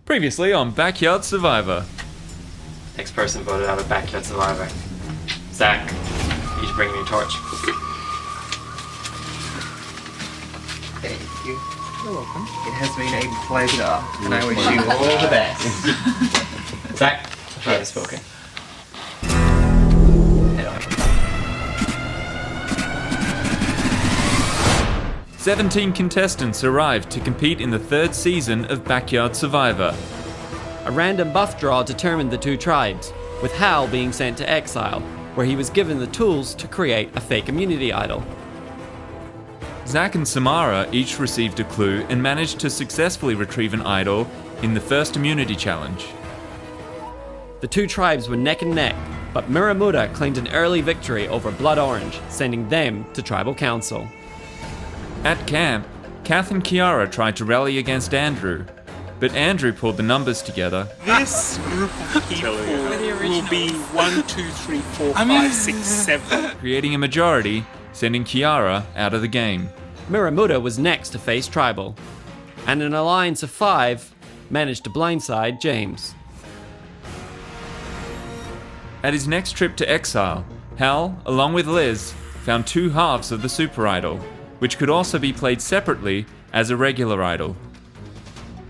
Previously on Backyard Survivor. Next person voted out of Backyard Survivor. Zach, you should bring me a torch. Thank you. You're welcome. It has been a pleasure, and I wish you all the best. Zach, try this spoken. 17 contestants arrived to compete in the third season of Backyard Survivor. A random buff draw determined the two tribes, with Hal being sent to exile, where he was given the tools to create a fake immunity idol. Zach and Samara each received a clue and managed to successfully retrieve an idol in the first immunity challenge. The two tribes were neck and neck, but Muramuda claimed an early victory over Blood Orange, sending them to tribal council. At camp, Kath and Kiara tried to rally against Andrew, but Andrew pulled the numbers together. This group of people will be 1, 2, 3, 4, 5, 6, 7. Creating a majority, sending Kiara out of the game. Muramuda was next to face tribal, and an alliance of 5 managed to blindside James. At his next trip to exile, Hal, along with Liz, found 2 halves of the super idol, which could also be played separately as a regular idol.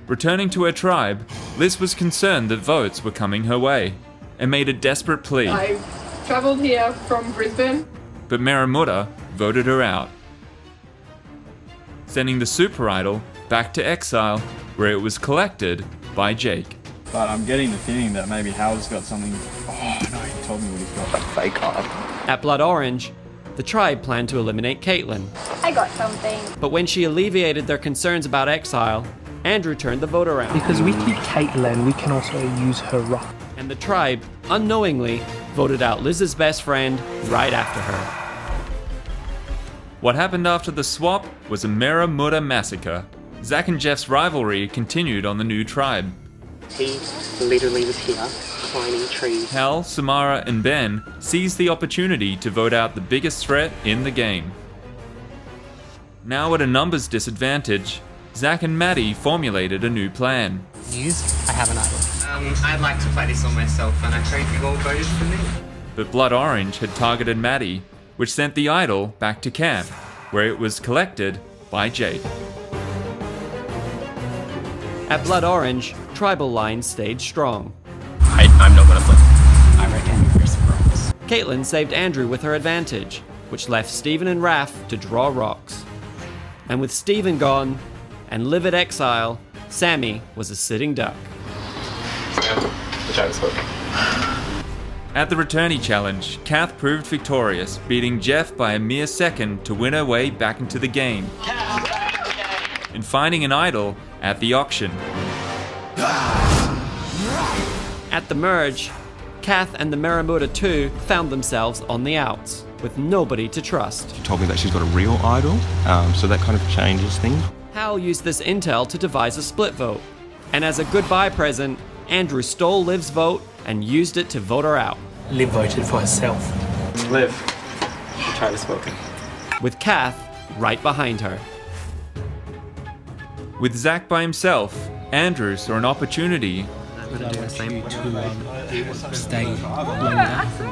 Returning to her tribe, Liz was concerned that votes were coming her way, and made a desperate plea. I travelled here from Brisbane. But Muramuda voted her out, sending the super idol back to exile, where it was collected by Jake. But I'm getting the feeling that maybe Hal's got something. Oh no, he told me what he's got. A fake eye. At Blood Orange, the tribe planned to eliminate Caitlin. I got something. But when she alleviated their concerns about exile, Andrew turned the vote around. Because we keep Caitlin, we can also use her rock. And the tribe, unknowingly, voted out Liz's best friend right after her. What happened after the swap was a Muramuda massacre. Zach and Jeff's rivalry continued on the new tribe. He literally was here, climbing trees. Hal, Samara, and Ben seized the opportunity to vote out the biggest threat in the game. Now at a numbers disadvantage, Zach and Maddie formulated a new plan. I have an idol. I'd like to play this on myself, and I hope you all voted for me. But Blood Orange had targeted Maddie, which sent the idol back to camp, where it was collected by Jake. At Blood Orange, tribal lines stayed strong. I'm not gonna flip. I reckon there's some rocks. Caitlin saved Andrew with her advantage, which left Stephen and Raph to draw rocks. And with Stephen gone, and livid exile, Sammy was a sitting duck. The tribe spoke. At the returnee challenge, Kath proved victorious, beating Jeff by a mere second to win her way back into the game. And finding an idol at the auction. At the merge, Kath and the Muramuda 2 found themselves on the outs, with nobody to trust. She told me that she's got a real idol, so that kind of changes things. Hal used this intel to devise a split vote, and as a goodbye present, Andrew stole Liv's vote and used it to vote her out. Liv voted for herself. Liv, the tribe has spoken. With Kath right behind her. With Zach by himself, Andrew saw an opportunity, Stay longer.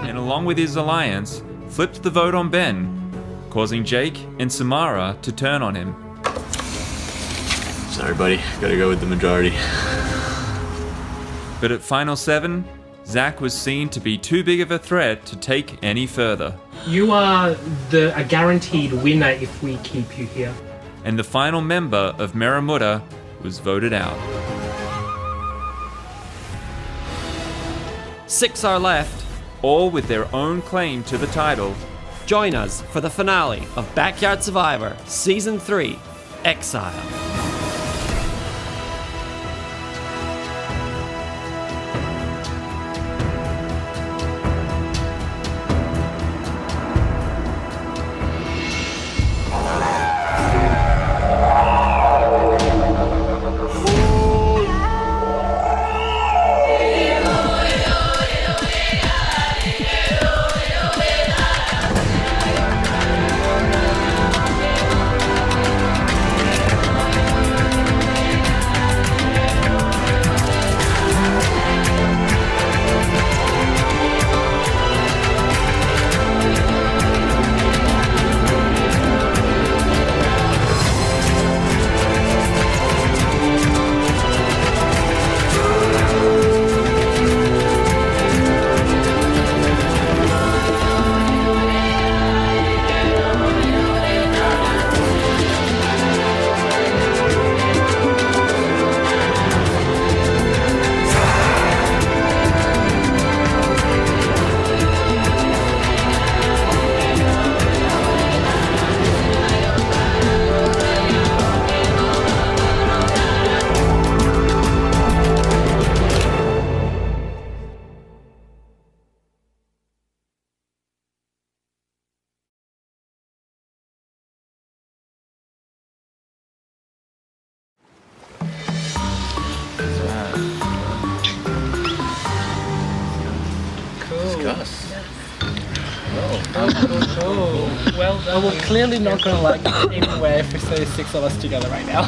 and along with his alliance, flipped the vote on Ben, causing Jake and Samara to turn on him. Sorry, buddy. Gotta go with the majority. But at Final 7, Zach was seen to be too big of a threat to take any further. You are a guaranteed winner if we keep you here. And the final member of Muramuda was voted out. 6 are left. All with their own claim to the title. Join us for the finale of Backyard Survivor Season 3, Exile. Oh, well done. We're clearly not going to like get anywhere if there's 6 of us together right now.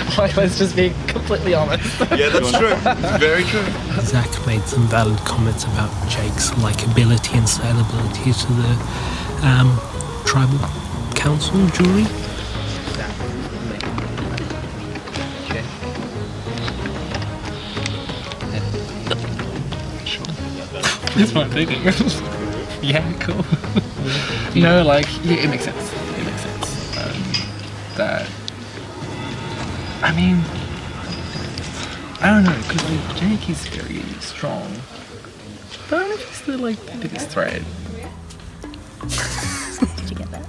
So, like, let's just be completely honest. Yeah, that's true. It's very true. Zach made some valid comments about Jake's likability and saleability to the tribal council jury. That's what I'm thinking. Yeah, cool. No, like, yeah, it makes sense. It makes sense. That, I mean, I don't know, because like, Jake is very strong. But I don't know if he's the, like, the biggest threat. Did you get that?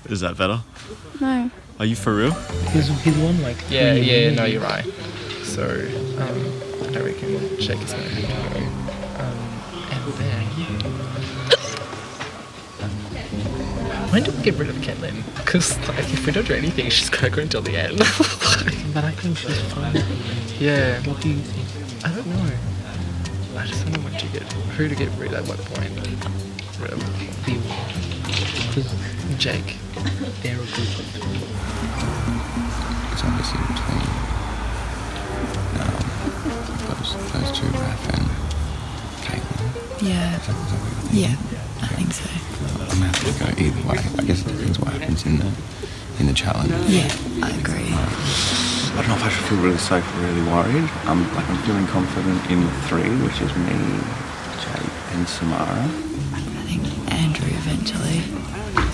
Is that better? No. Are you for real? He's one like... Yeah, no, you're right. So, I reckon Jake is going to have to go. And then... When do we get rid of Caitlin? Because, like, if we don't do anything, she's going to go until the end. But I think she's fine. Yeah. What do you think? I don't know. I just don't know who to get rid at what point. Rid of. Because Jake. they're a group of three. It's obviously between those two, Raph and Caitlin. Yeah. Is that what you're thinking? Yeah, I think so. I'm gonna have to go either way. I guess it depends what happens in the challenge. Yeah, I agree. I don't know if I should feel really safe or really worried. I'm feeling confident in the 3, which is me, Jake, and Samara. I think Andrew eventually.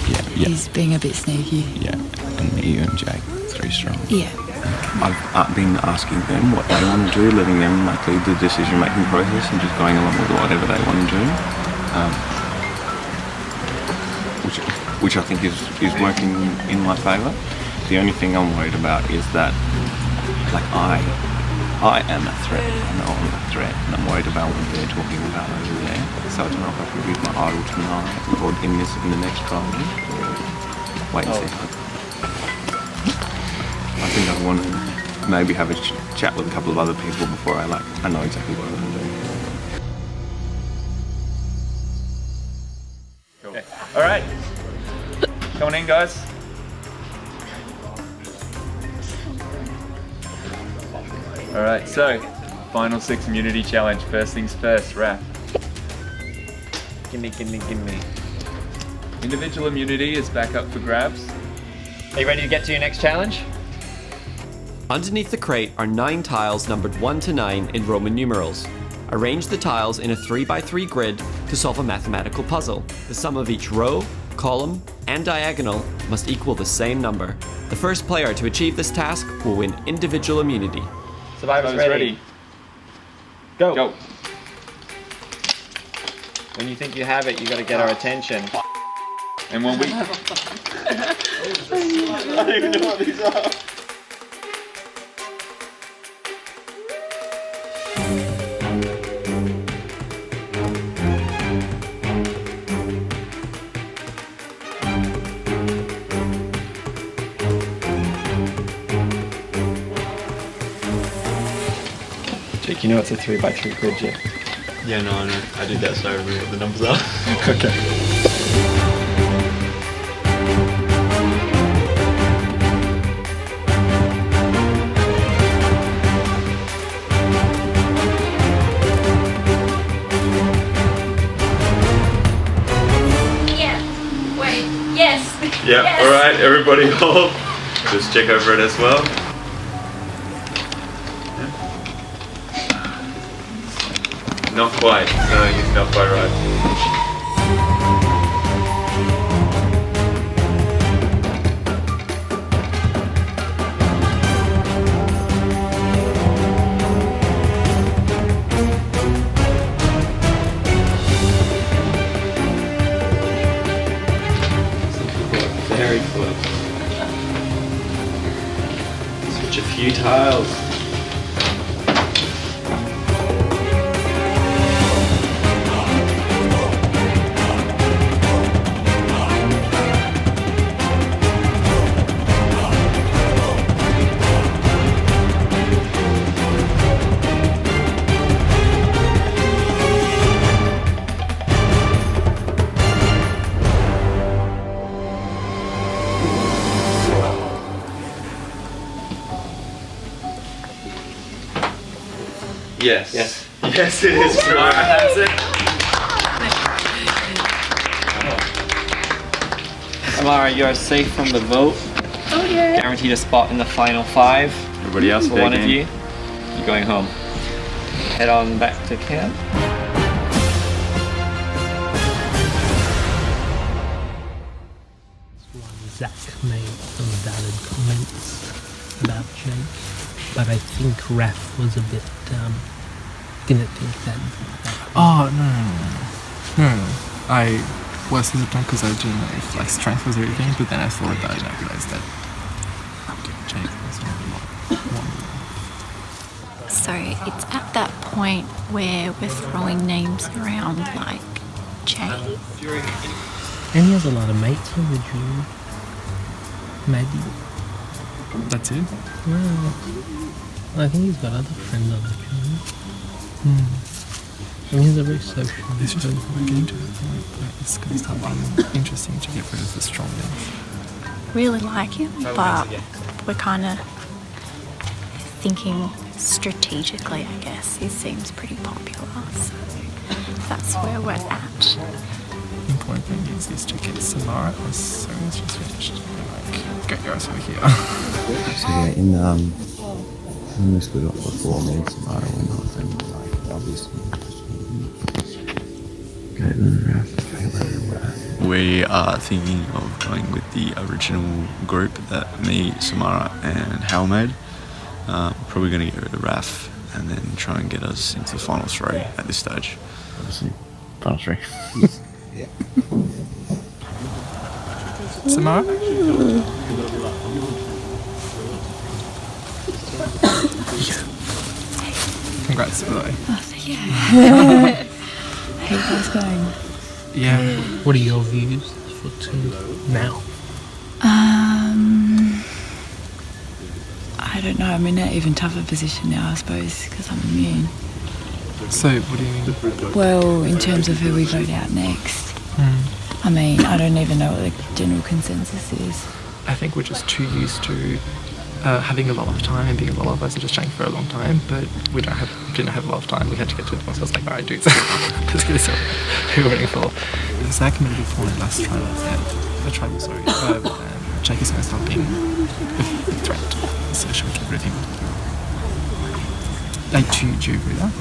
Yeah. He's being a bit sneaky. Yeah, and me and Jake, 3 strong. Yeah. I've been asking them what they want to do, letting them like lead the decision-making process and just going along with whatever they want to do, which I think is working in my favour. The only thing I'm worried about is that, like, I am a threat. I know I'm a threat, and I'm worried about what they're talking about over there. So I don't know if I should use my idol tonight or in the next trial. Wait and see. I think I want to maybe have a chat with a couple of other people before I know exactly what I'm going to do. Cool. All right. Coming in, guys. All right, so final 6 immunity challenge. First things first, Raph. Gimme. Individual immunity is back up for grabs. Are you ready to get to your next challenge? Underneath the crate are 9 tiles numbered 1 to 9 in Roman numerals. Arrange the tiles in a 3x3 grid to solve a mathematical puzzle. The sum of each row, column, and diagonal must equal the same number. The first player to achieve this task will win individual immunity. Survivors ready. Go. When you think you have it, you gotta get our attention. And when we... I don't even know what these are. Jake, you know it's a 3x3 grid, yeah? Yeah, no, I know. I did that, so I remember what the numbers are. Okay. Yeah, yes. Alright, everybody hold. Just check over it as well. Yeah. Not quite. No, he's not quite right. Very close. Switch a few tiles. Yes. Yes. Yes, it is true. That's it. Samara, you are safe from the vote. Oh yeah. Guaranteed a spot in the final 5. Everybody else, For fair one of game. you, you're going home. Head on back to camp. Zach made some valid comments about Jake, but I think Raph was a bit, didn't think that. Oh, no. I was hesitant because I didn't know if like strength was everything, but then I thought about it and I realized that Jake was one. So it's at that point where we're throwing names around like Jay. And he has a lot of mates on the jury. Maybe. That's it? Well, I think he's got other friends on the jury. I mean, he's a very social. It's just we're getting to the point where it's going to start being interesting to get rid of the strong names. Really like him, but we're kind of thinking strategically, I guess. He seems pretty popular, so that's where we're at. The important thing is to get Samara as soon as she's finished. Like, get your ass over here. So yeah, when we split up before, me and Samara went off and like obviously we are thinking of going with the original group that me, Samara and Hal made. Probably going to get rid of Raph and then try and get us into the final 3 at this stage. Obviously, final 3. Yeah. Samara? Congrats, by the way. Oh, thank you. How you guys going? Yeah. What are your views for now? I don't know. I'm in an even tougher position now, I suppose, because I'm immune. So, what do you mean? Well, in terms of who we vote out next. I mean, I don't even know what the general consensus is. I think we're just too used to having a lot of time and being a lot of us and just chatting for a long time, but we didn't have a lot of time. We had to get to the point where I was like, alright dudes, let's get this over. Who are we voting for? Zach made a big point last tribal, Jake is going to start being a threat, so should we get rid of him? Like, do you agree with that?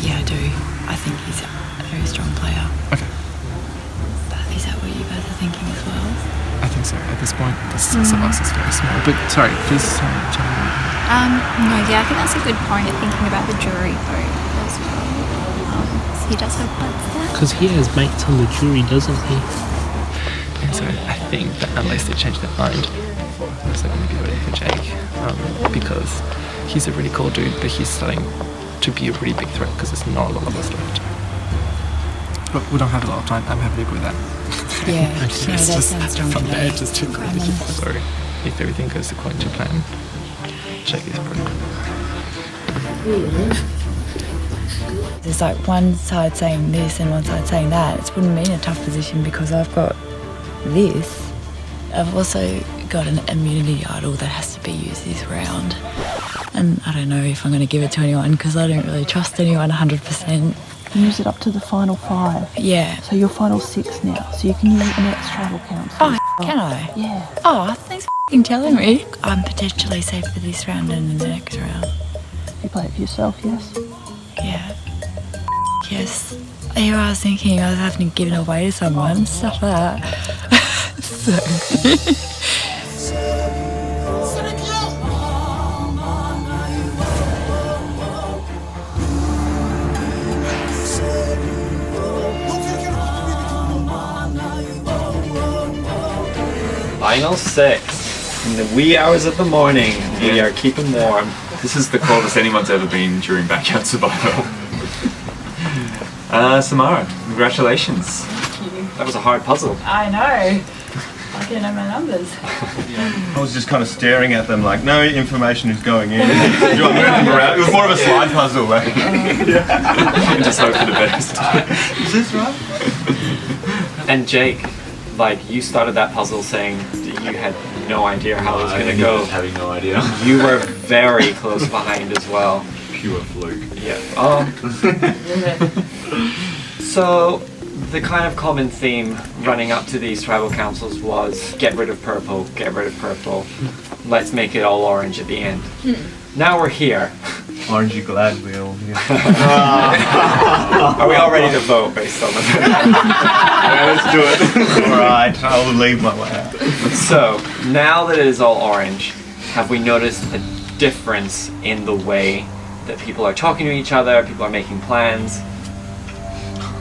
Yeah, I do. I think he's a very strong player. Okay. But is that what you guys are thinking as well? I think so. At this point, the success of us is very small. But sorry, please tell me. No, yeah, I think that's a good point of thinking about the jury vote as well. So he does have votes there. Because he has mates on the jury, doesn't he? And so I think that unless they change their mind, they're going to be voting for Jake because he's a really cool dude, but he's starting to be a really big threat because there's not a lot of us left. But we don't have a lot of time. I'm happy with that. Yeah, no, that sounds strong from to there, me. just too ridiculous. So if everything goes according to plan, Jake is pretty There's like one side saying this and one side saying that. It's putting me in a tough position because I've got this. I've also got an immunity idol that has to be used this round. And I don't know if I'm going to give it to anyone because I don't really trust anyone 100%. Use it up to the final 5. Yeah. So you're final 6 now, so you can use the next tribal council. Oh, can I? Yeah. Oh, thanks for f***ing telling me. I'm potentially safe for this round and the next round. You play it for yourself, yes? Yeah. Yes. Here I was thinking I was having to give it away to someone, stuff like that. Final 6. In the wee hours of the morning, we are keeping warm. This is the coldest anyone's ever been during backyard survival. Samara, congratulations. That was a hard puzzle. I know. I can't know my numbers. I was just kind of staring at them like, no information is going in. You want to move them around? It was more of a slide puzzle, like. Just hope for the best. Is this right? And Jake, like, you started that puzzle saying that you had no idea how it was going to go. Having no idea. You were very close behind as well. pure fluke. Yeah. So, the kind of common theme running up to these tribal councils was get rid of purple, let's make it all orange at the end. Now we're here. Aren't you glad we're all here? Are we all ready to vote based on that? Yeah, let's do it. Alright, I will leave my way out. So, now that it is all orange, have we noticed a difference in the way that people are talking to each other, people are making plans?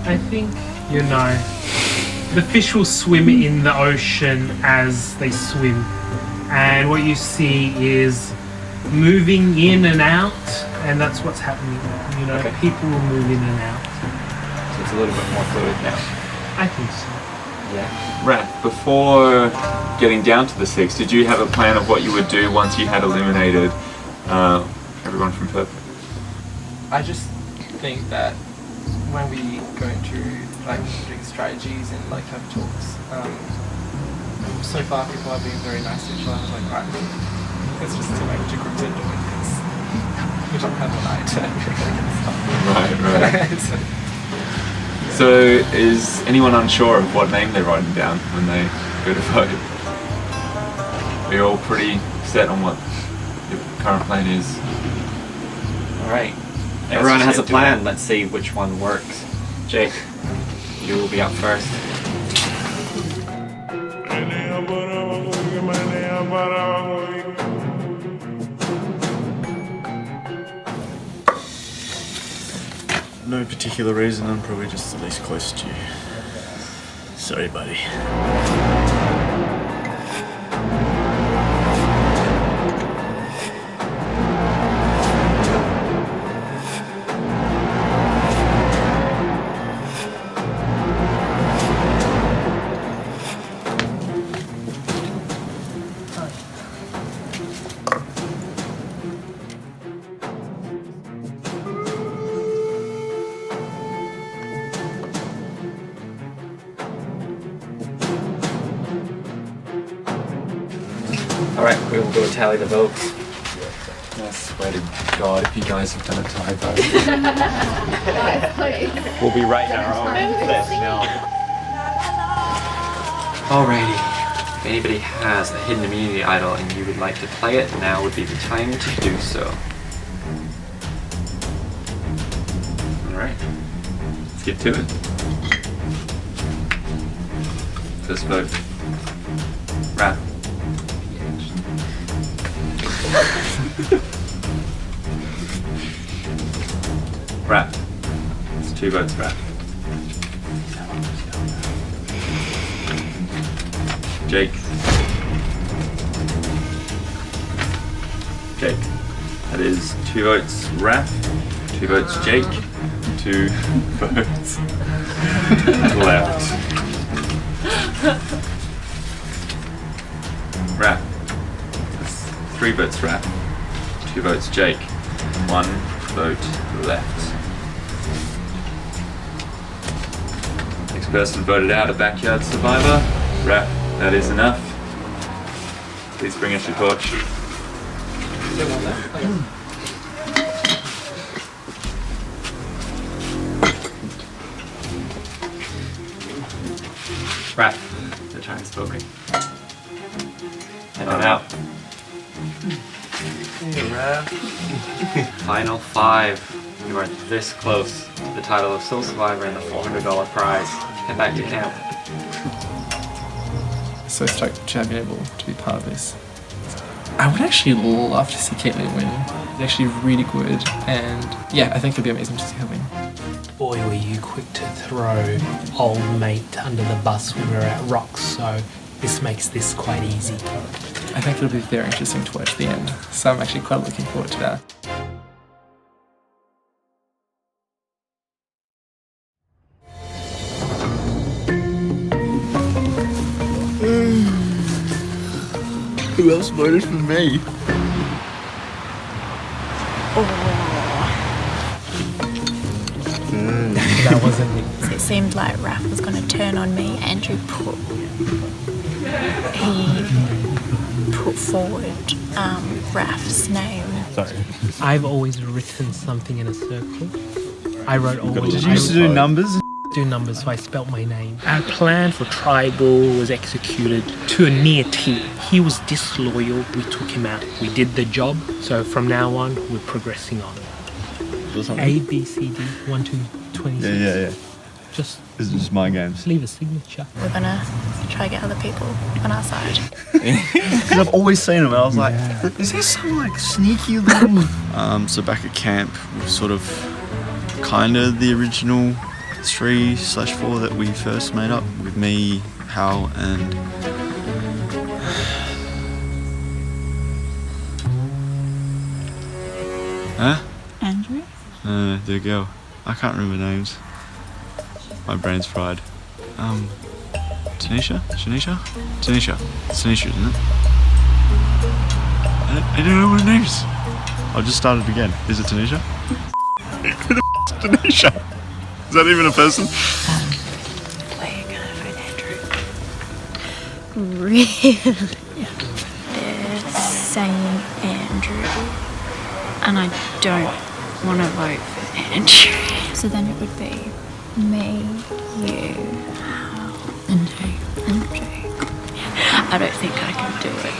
I think, the fish will swim in the ocean as they swim. And what you see is moving in and out, and that's what's happening. Okay. People will move in and out. So it's a little bit more fluid now. I think so. Yeah. Raph, before getting down to the 6, did you have a plan of what you would do once you had eliminated everyone from purple? I just think that when we go into like doing strategies and like have talks, so far people have been very nice to each other. I was like, right, it's just to make group to do it because we don't have a night to Right. So is anyone unsure of what name they're writing down when they go to vote? Are you all pretty set on what your current plan is? Alright. Everyone has a plan. Let's see which one works. Jake, you will be up first. No particular reason, I'm probably just the least close to you. Sorry, buddy. Alright, we will go tally the votes. I swear to God, if you guys have done a typo. We'll be right in our own list now. Alrighty. If anybody has a hidden immunity idol and you would like to play it, now would be the time to do so. Alright. Let's get to it. First vote. Raph. Raph. It's 2 votes, Raph. Jake. Jake. That is 2 votes, Raph. 2 votes, Jake. 2 votes left. Raph. 3 votes Raph, 2 votes Jake, 1 vote left. Next person voted out, a backyard survivor. Raph, that is enough. Please bring us your torch. Raph, the time is spoken. And I'm out. Final 5. You are this close to the title of Soul Survivor and the $400 prize. Head back to camp. So stoked to have been able to be part of this. I would actually love to see Caitlin win. She's actually really good, and yeah, I think it'd be amazing to see her win. Boy, were you quick to throw old mate under the bus when we were at Rocks, so this makes this quite easy. I think it'll be very interesting to watch the end, so I'm actually quite looking forward to that. Who else voted for me? That wasn't me. So it seemed like Raph was going to turn on me. Andrew he put forward Raf's name. Sorry. I've always written something in a circle. I wrote always. Did you used to do numbers? Do numbers, so I spelt my name. Our plan for Tribal was executed to a near T. He was disloyal. We took him out. We did the job. So from now on, we're progressing on. A, B, C, D, 1, 2, 26. Yeah. Just This is just mind games. leave a signature. We're gonna try to get other people on our side. Because I've always seen them, and I was like, is there some like sneaky little? So back at camp, we're sort of kind of the original 3/4 that we first made up with me, Hal, and Andrew? the girl. I can't remember names. My brain's fried. Tanisha, isn't it? I don't know what her name is. I'll just start it again. Is it Tanisha? Who the f*** is Tanisha? Is that even a person? Where are you gonna vote Andrew? Really? They're saying Andrew, and I don't want to vote for Andrew. So then it would be me, you, Hal, and Jake. I don't think I can do it.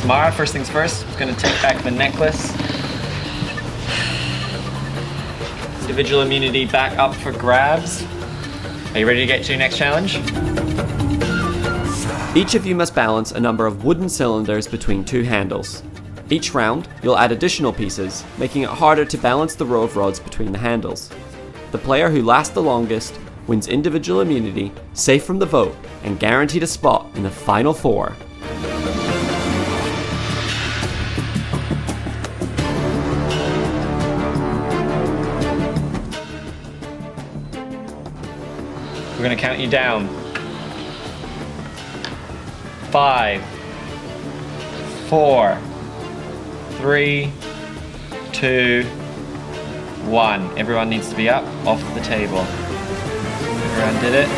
Samara, first things first, is going to take back the necklace. Individual immunity back up for grabs. Are you ready to get to your next challenge? Each of you must balance a number of wooden cylinders between two handles. Each round, you'll add additional pieces, making it harder to balance the row of rods between the handles. The player who lasts the longest wins individual immunity, safe from the vote, and guaranteed a spot in the final four. We're going to count you down. 5, 4, 3, 2, 1. Everyone needs to be up off the table. Everyone did it?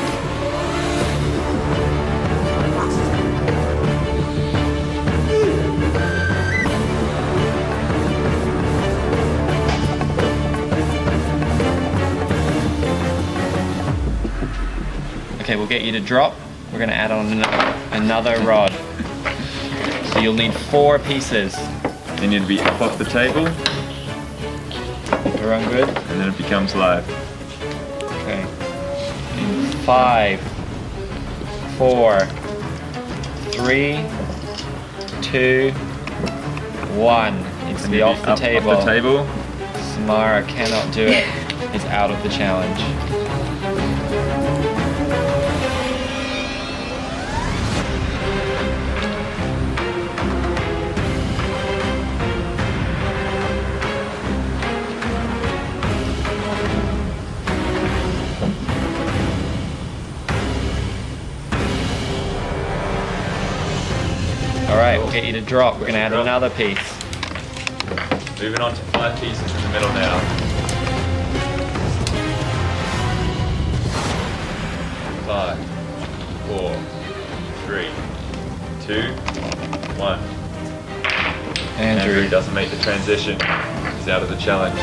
Okay, we'll get you to drop. We're gonna add on another rod. So you'll need 4 pieces. You need to be up off the table. Everyone good? And then it becomes live. Okay. In 5, 4, 3, 2, 1. Needs to be off the table. Off the table. Samara cannot do it. Is out of the challenge. Alright, we'll get you to drop. We're going to add another piece. Moving on to 5 pieces in the middle now. 5, 4, 3, 2, 1. Andrew doesn't make the transition. He's out of the challenge.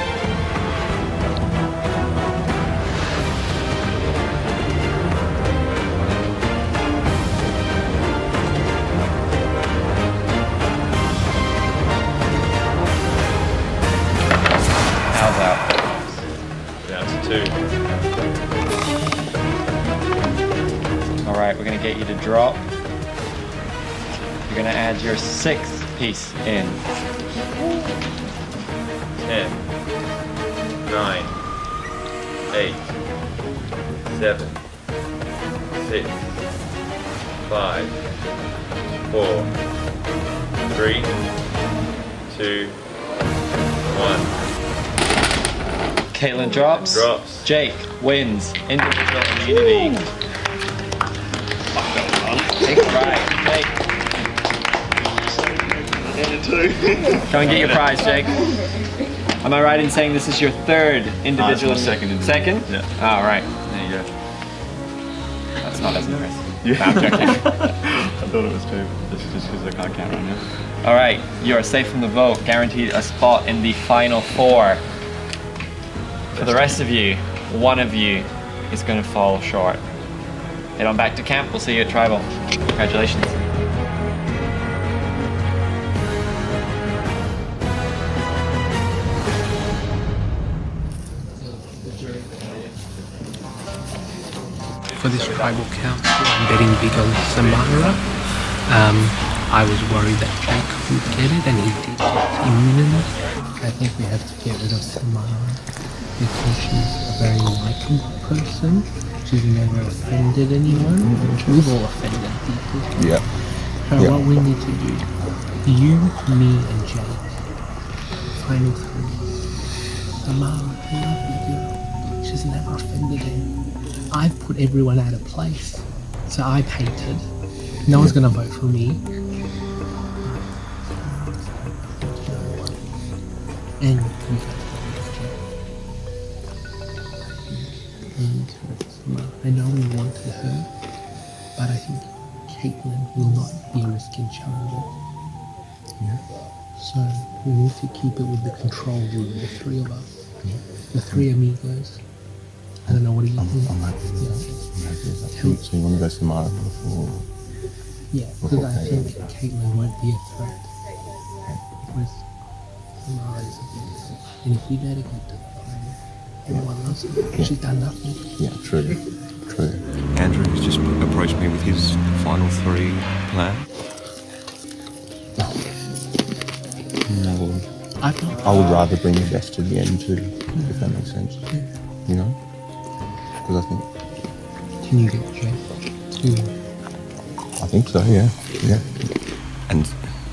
Down to 2. Alright, we're going to get you to drop. You're going to add your 6th piece in. 10, 9, 8, 7, 6, 5, 4, 3, 2, 1. Caitlin drops. Jake wins individual immunity. Right, Jake. Go and get your prize, Jake. Am I right in saying this is your third individual? second. Second? Yeah. All right. There you go. That's not as impressive. Yeah. No, I'm joking. I thought it was two, just because I can't count right now. All right, you are safe from the vote, guaranteed a spot in the final four. For the rest of you, one of you is going to fall short. Head on back to camp. We'll see you at Tribal. Congratulations. For this tribal council, I'm betting big on Samara. I was worried that Jake would get it, and he did get immunity. I think we have to get rid of Samara because she's a very likable person. She's never offended anyone. We've all offended people. Yeah. So what we need to do, you, me, and Jake, final three. Samara, a lovely girl. She's never offended anyone. I've put everyone out of place. So I painted. No one's gonna vote for me. And you I know we wanted her, but I think Caitlin will not be risking challenges. Yeah. So we need to keep it with the control room, the three of us. Yeah. The three amigos. I don't know, what do you think? I'm happy with that. So you want to go Samara before? Yeah, because I think Caitlin won't be a threat. Because Samara is a big threat. And if we let her get to the final, everyone loves her. She's done nothing. Yeah, true. Andrew has just approached me with his final three plan. No, I would rather bring the best to the end too, if that makes sense. You know? Because I think... Can you get Jake? I think so, yeah. And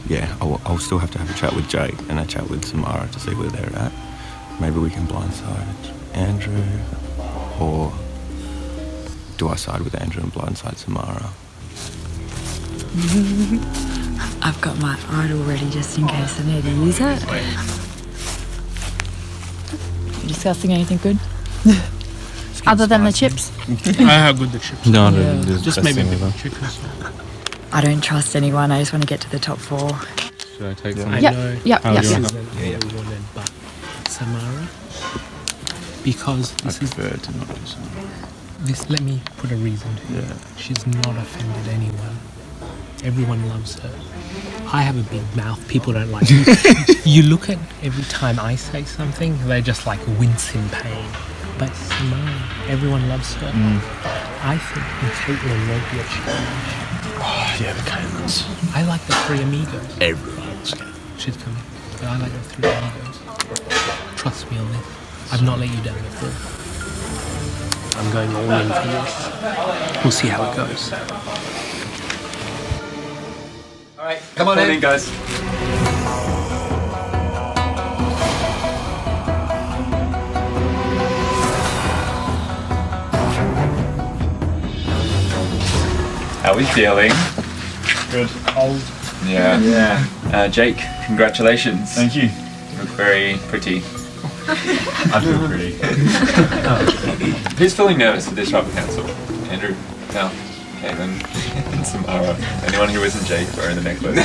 yeah, I'll still have to have a chat with Jake and a chat with Samara to see where they're at. Maybe we can blindside Andrew, or do I side with Andrew and blindside Samara? I've got my idol ready just in case I need to use it. You discussing anything good? Other than the chips? How good the chips No, are. Just maybe a bit of chicken. I don't trust anyone, I just want to get to the top four. Should I take some? I Yep, know yep, how yep, this yep. is what we wanted, but Samara, because this is prefer to not do Samara. this. Let me put a reason to it. She's not offended anyone. Everyone loves her. I have a big mouth. People don't like me. You look at every time I say something, they just like wince in pain. But Samara, everyone loves her. I think Caitlin won't be a challenge. Oh, yeah, the Caitlin's. I like the three amigos. Everyone's. She's coming. But I like the three amigos. Trust me on this. I've not let you down before. I'm going all in for this. We'll see how it goes. Alright, come on in, guys. How are we feeling? Good. Old. Yeah. Jake, congratulations. Thank you. You look very pretty. I feel pretty. Who's feeling nervous at this tribal council? Andrew, Cal, Caitlin, and Samara. Anyone who isn't Jake wearing the necklace.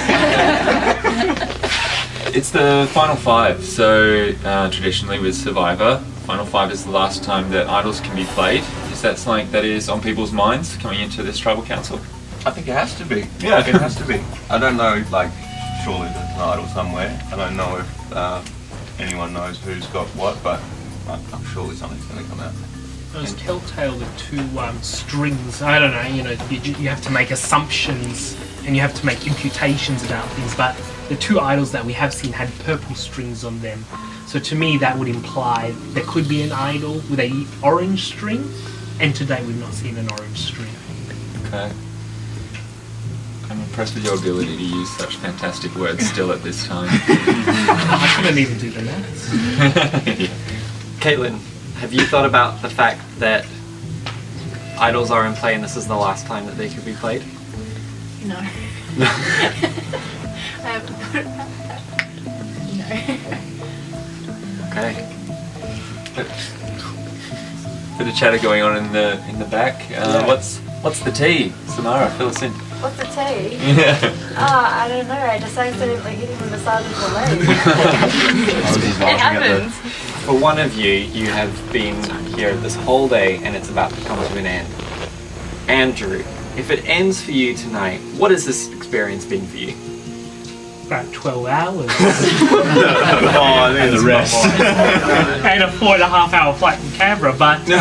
It's the final five, so traditionally with Survivor, final five is the last time that idols can be played. Is that something that is on people's minds coming into this tribal council? I think it has to be. Yeah. Like, it has to be. I don't know, like, surely there's an idol somewhere. I don't know if anyone knows who's got what, but I'm surely something's going to come out. Those telltale, the two strings, I don't know, you have to make assumptions and you have to make imputations about things, but the two idols that we have seen had purple strings on them. So to me that would imply there could be an idol with a orange string, and today we've not seen an orange string. Okay. I'm impressed with your ability to use such fantastic words still at this time. I couldn't even do the maths. Caitlin, have you thought about the fact that idols are in play and this is the last time that they could be played? No. I haven't thought about that. No. Okay. Bit of chatter going on in the back. What's the tea? Samara, fill us in. What's the tea? Yeah. I don't know. I just accidentally hit him in the side of the leg. It happens. For one of you, you have been here this whole day and it's about to come to an end. Andrew, if it ends for you tonight, what has this experience been for you? About 12 hours. And the rest. And a 4.5-hour flight from Canberra, but no,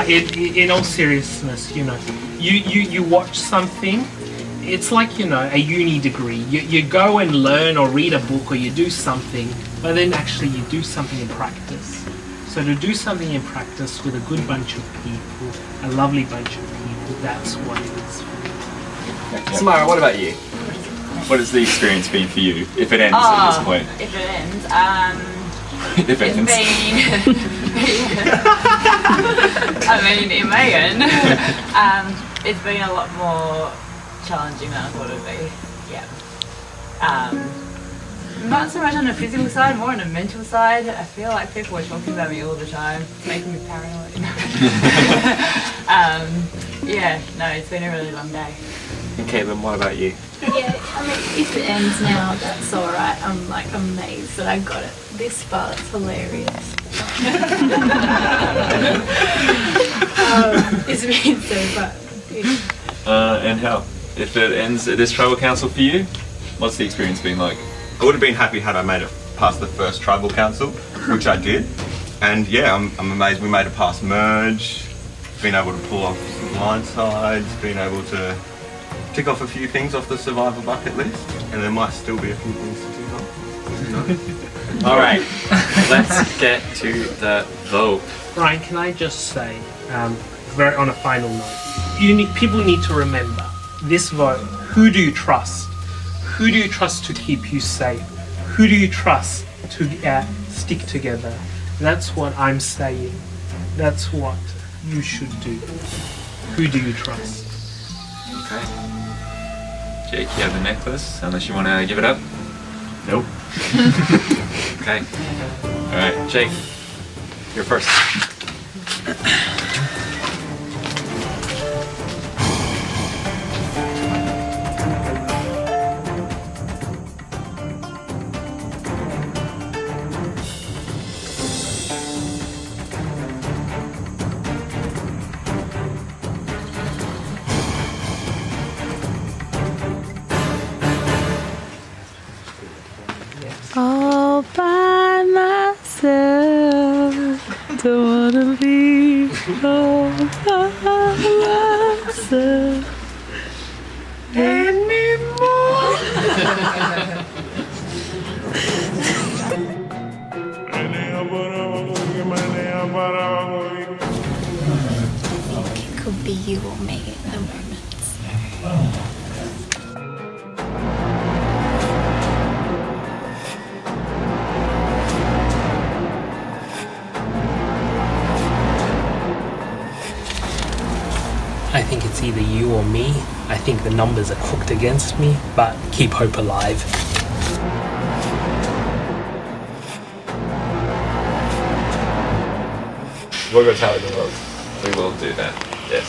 in all seriousness, you know, you watch something, it's like, you know, a uni degree. You go and learn or read a book or you do something, but then actually you do something in practice. So to do something in practice with a good bunch of people, a lovely bunch of people, that's what it is for me. Samara, what about you? What has the experience been for you, if it ends at this point? If it ends, If it ends. I mean, it may end. It's been a lot more challenging than I thought it would be. Yeah. Not so much on the physical side, more on the mental side. I feel like people are talking about me all the time, making me paranoid. Yeah, no, it's been a really long day. And Caitlin, what about you? Yeah, I mean, if it ends now, that's alright. I'm like amazed that I got it this far. It's hilarious. It's been so fun. And how? If it ends at this tribal council for you, what's the experience been like? I would have been happy had I made it past the first tribal council, which I did. And yeah, I'm amazed we made it past merge, been able to pull off some blind sides, been able to tick off a few things off the survivor bucket list, and there might still be a few things to tick off. All right, let's get to the vote. Brian, can I just say, very on a final note, people need to remember this vote. Who do you trust? Who do you trust to keep you safe? Who do you trust to stick together? That's what I'm saying. That's what you should do. Who do you trust? Okay. Jake, you have the necklace, unless you want to give it up? Nope. Okay. Alright, Jake, you're first. All by myself, don't wanna be all by myself anymore. It could be you or me at the moments. I think it's either you or me. I think the numbers are cooked against me, but keep hope alive. We'll go tally the votes. We will do that, yes.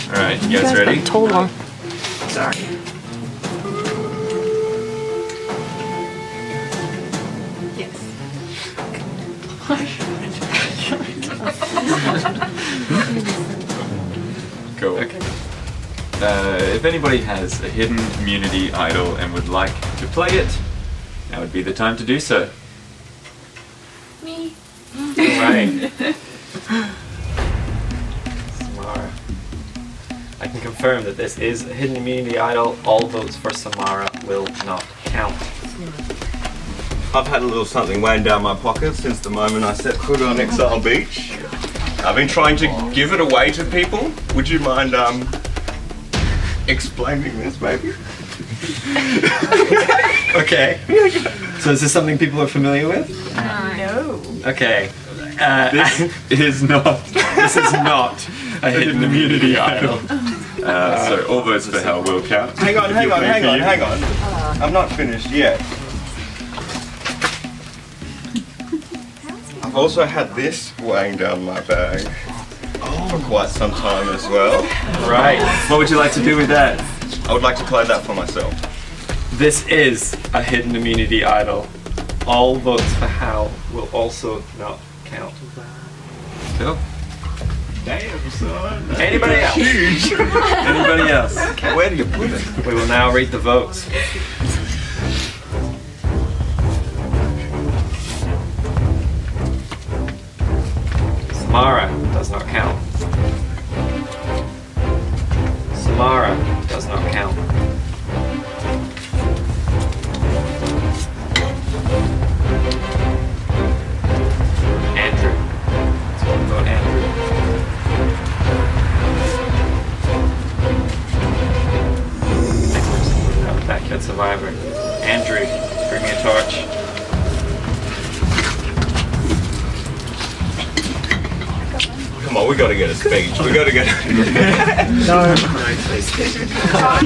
Alright, you guys ready? Tall one. Sorry. Cool. Okay. If anybody has a hidden community idol and would like to play it, now would be the time to do so. Me. Right. Samara. I can confirm that this is a hidden immunity idol. All votes for Samara will not count. I've had a little something weighing down my pocket since the moment I set foot on Exile Beach. I've been trying to give it away to people. Would you mind explaining this, maybe? Okay. So is this something people are familiar with? No. Okay. This is not a hidden immunity idol. So all votes for Hal will count. Hang on. I'm not finished yet. I've also had this weighing down my bag for quite some time as well. Right. What would you like to do with that? I would like to play that for myself. This is a hidden immunity idol. All votes for Hal will also not count. Cool. Damn, son. Anybody else? Huge. Anybody else? Where do you put it? We will now read the votes. Samara does not count. Samara does not count. Andrew. Let's one vote Andrew. Backyard Survivor. Andrew, bring me a torch. Come on, we gotta get a speech. We gotta get. No, please.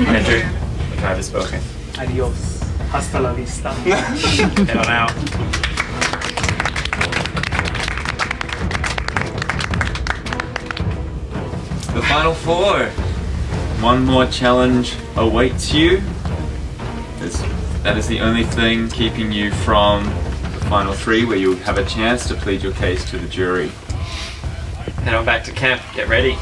Andrew, the card is spoken. Adios. Hasta la vista. Head on out. The final four. One more challenge awaits you. That is the only thing keeping you from the final three, where you'll have a chance to plead your case to the jury. Head on back to camp. Get ready.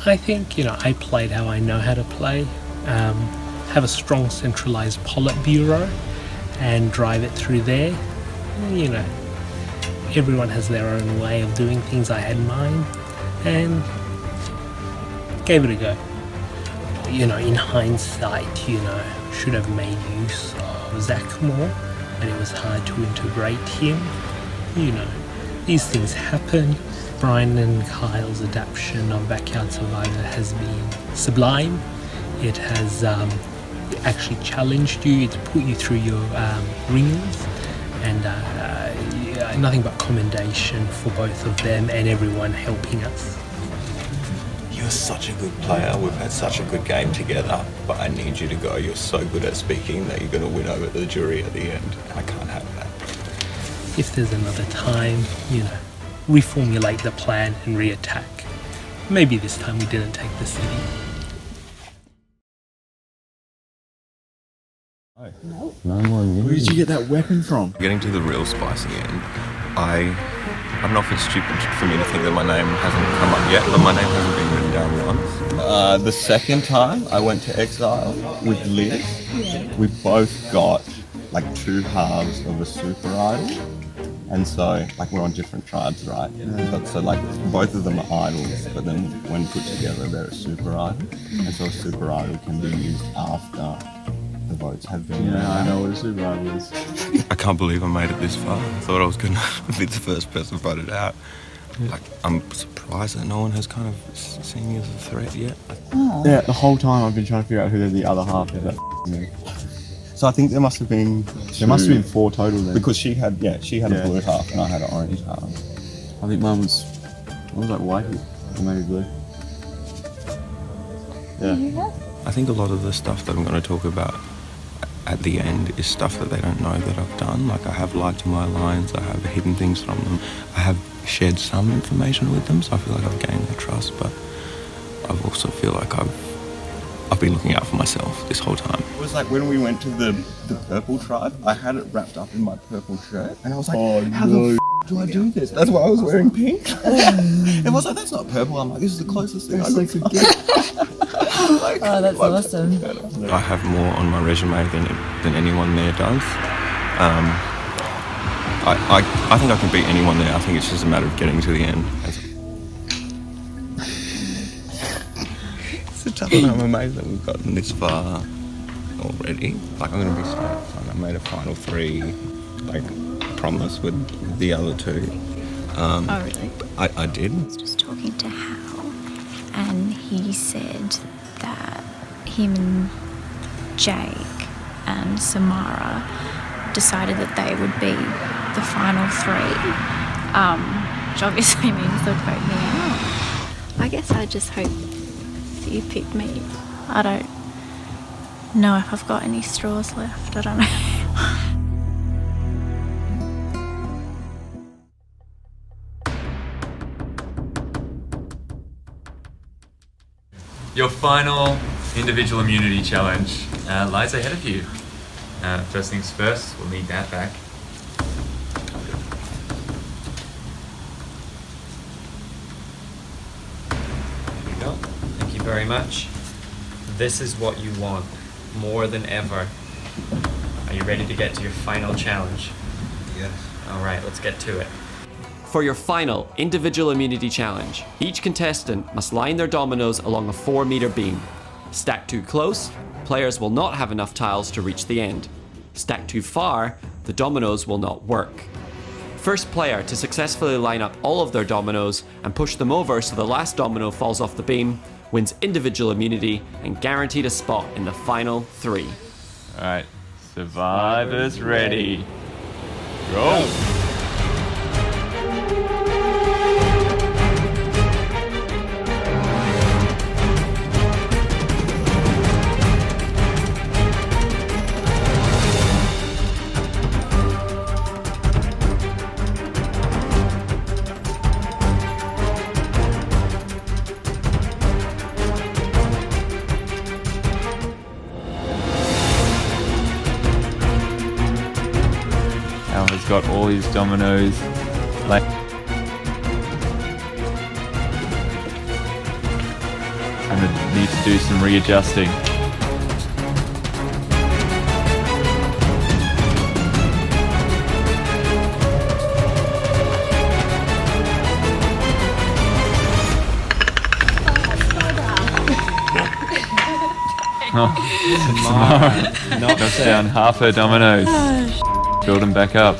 I think, I played how I know how to play. Have a strong centralized Politburo and drive it through there. Everyone has their own way of doing things. I had mine and gave it a go. In hindsight, should have made use of Zach more, but it was hard to integrate him. These things happen. Brian and Kyle's adaptation of Backyard Survivor has been sublime. It has actually challenged you, it's put you through your rings, and nothing but commendation for both of them and everyone helping us. You're such a good player. We've had such a good game together, but I need you to go. You're so good at speaking that you're going to win over the jury at the end. I can't have that. If there's another time, reformulate the plan and re-attack. Maybe this time we didn't take the city. No more. Where did you get that weapon from? Getting to the real spicy end, I don't know if it's stupid for me to think that my name hasn't come up yet, but my name hasn't been written down once. The second time I went to exile with Liz, we both got like two halves of a super idol. And so, we're on different tribes, right? But so, both of them are idols, but then when put together, they're a super idol. And so a super idol can be used after the votes have been made. I know what a super idol is. I can't believe I made it this far. I thought I was going to be the first person voted out. I'm surprised that no one has kind of seen me as a threat yet. Yeah, the whole time I've been trying to figure out who the other half is. So I think there must have been There must have been 4 total then. because she had a blue half and I had an orange half. I think mine was like white or maybe blue. Yeah. I think a lot of the stuff that I'm going to talk about at the end is stuff that they don't know that I've done. I have lied to my lines, I have hidden things from them, I have shared some information with them, so I feel like I've gained their trust, but I also feel like I've been looking out for myself this whole time. It was like when we went to the purple tribe, I had it wrapped up in my purple shirt, and I was like, how the do I do this? That's why I was wearing pink. It was like, that's not purple. I'm like, this is the closest thing I could get. Oh, that's awesome. I have more on my resume than anyone there does. I think I can beat anyone there. I think it's just a matter of getting to the end. It's a tough one. I'm amazed that we've gotten this far already. I'm going to be so fun. I made a final 3 promise with the other 2. Oh, really? I did. I was just talking to Hal, and he said that him and Jake and Samara decided that they would be the final 3. which obviously means they'll vote me out. I guess I just hope that you pick me. I don't know if I've got any straws left. I don't know. Your final individual immunity challenge lies ahead of you. First things first, we'll need that back. There you go. Thank you very much. This is what you want more than ever. Are you ready to get to your final challenge? Yes. All right, let's get to it. For your final individual immunity challenge, each contestant must line their dominoes along a 4-meter beam. Stacked too close, players will not have enough tiles to reach the end. Stacked too far, the dominoes will not work. First player to successfully line up all of their dominoes and push them over so the last domino falls off the beam wins individual immunity and guaranteed a spot in the final 3. Alright, survivors ready. Go! Al has got all his dominoes and need to do some readjusting. Samara knocks down half her dominoes. Build them back up.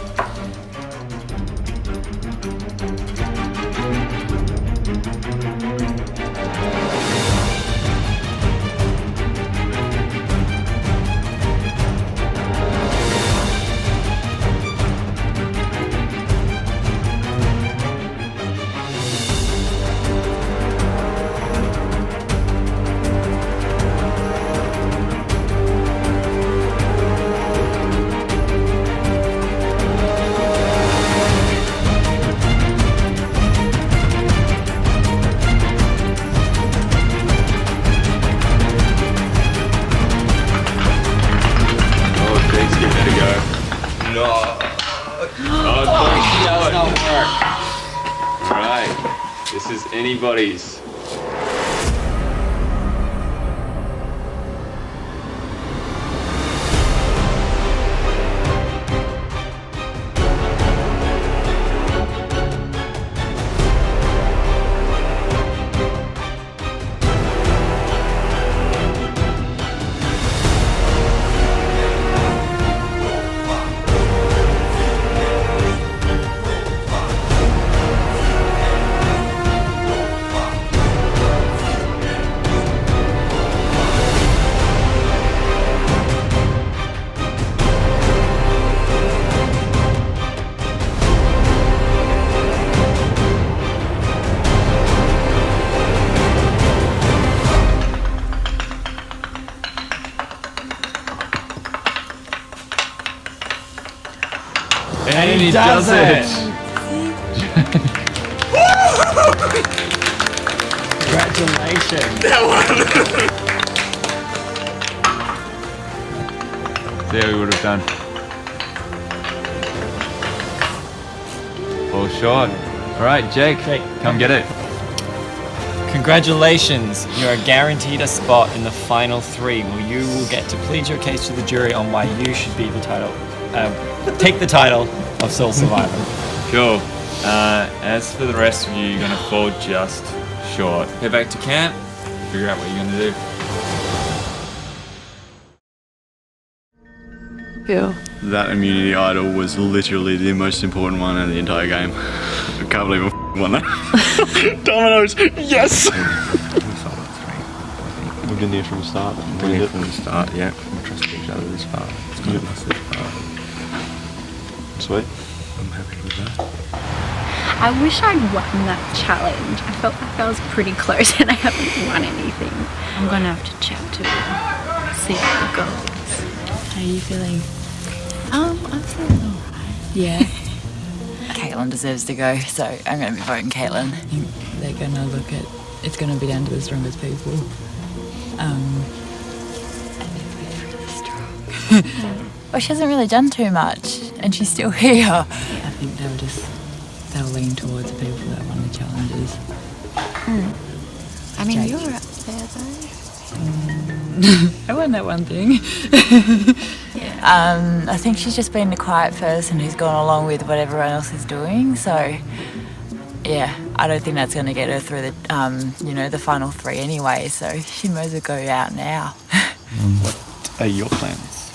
Right, this is anybody's. And he does it! Congratulations! See how we would have done. Fall short. Alright, Jake, come get it. Congratulations, you are guaranteed a spot in the final 3 where you will get to plead your case to the jury on why you should be the title, take the title of sole survivor. Cool. As for the rest of you, you're gonna fall just short. Head back to camp, figure out what you're gonna do. Yeah. That immunity idol was literally the most important one in the entire game. I can't believe I won that. Dominoes, yes! We've been here from the start. We've been here from the start, yeah. We trust each other this far. It's got us this far. Sweet. I'm happy with that. I wish I'd won that challenge. I felt like I was pretty close and I haven't won anything. I'm gonna have to chat to her, see how it goes. How are you feeling? I'm feeling alright. Yeah. Caitlin deserves to go, so I'm going to be voting Caitlin. I think they're going to look at, it's going to be down to the strongest people. And they're really strong. Well, she hasn't really done too much, and she's still here. Yeah. I think they'll lean towards the people that won the challenges. I mean, Jake. you're up there though. I won that one thing. I think she's just been the quiet person who's gone along with what everyone else is doing. So, yeah, I don't think that's going to get her through the, the final 3 anyway. So she might as well go out now. What are your plans?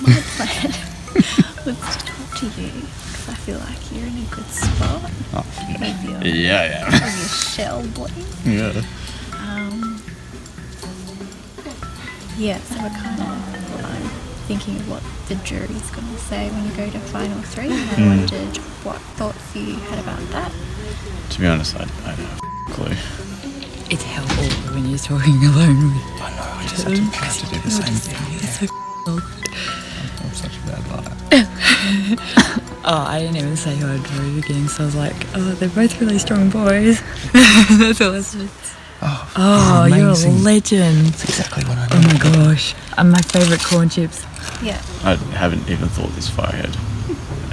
My plan was to talk to you because I feel like you're in a good spot. With your, Yeah. with your shell boy. Yeah. Yeah, so we're kind of thinking of what the jury's going to say when you go to final 3. And I wondered what thoughts you had about that. To be honest, I don't have a clue. It's hell awkward when you're talking alone with I know, I just have to do the same thing. It's so awkward. I'm such a bad liar. Oh, I didn't even say who I'd voted against. I was like, oh, they're both really strong boys. That's all I said. Oh, you're a legend. That's exactly what I Oh my gosh. My favourite corn chips. Yeah. I haven't even thought this far ahead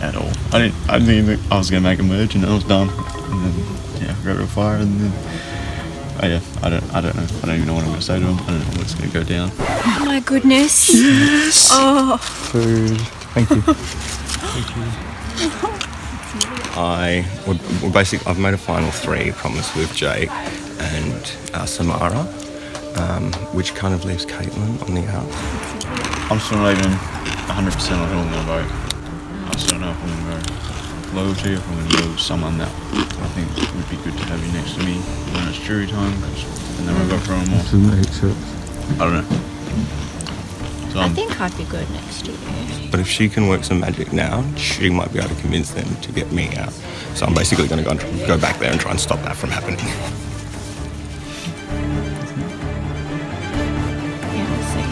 at all. I didn't even think I was going to make a merge and I was done. And then, yeah, go to a fire and then... Oh yeah, I don't know. I don't even know what I'm going to say to him. I don't know what's going to go down. Oh my goodness. Yes! Oh. Food. Thank you. I've made a final 3 promise with Jake and Samara, which kind of leaves Caitlin on the out. I'm still not even 100% on who I'm going to vote. I still don't know if I'm going to go loyalty or if I'm going to go with someone that I think would be good to have you next to me when it's jury time, and then we'll go for them all. I don't know. So I think I'd be good next to you. But if she can work some magic now, she might be able to convince them to get me out. So I'm basically going to go back there and try and stop that from happening. Yeah, we'll see.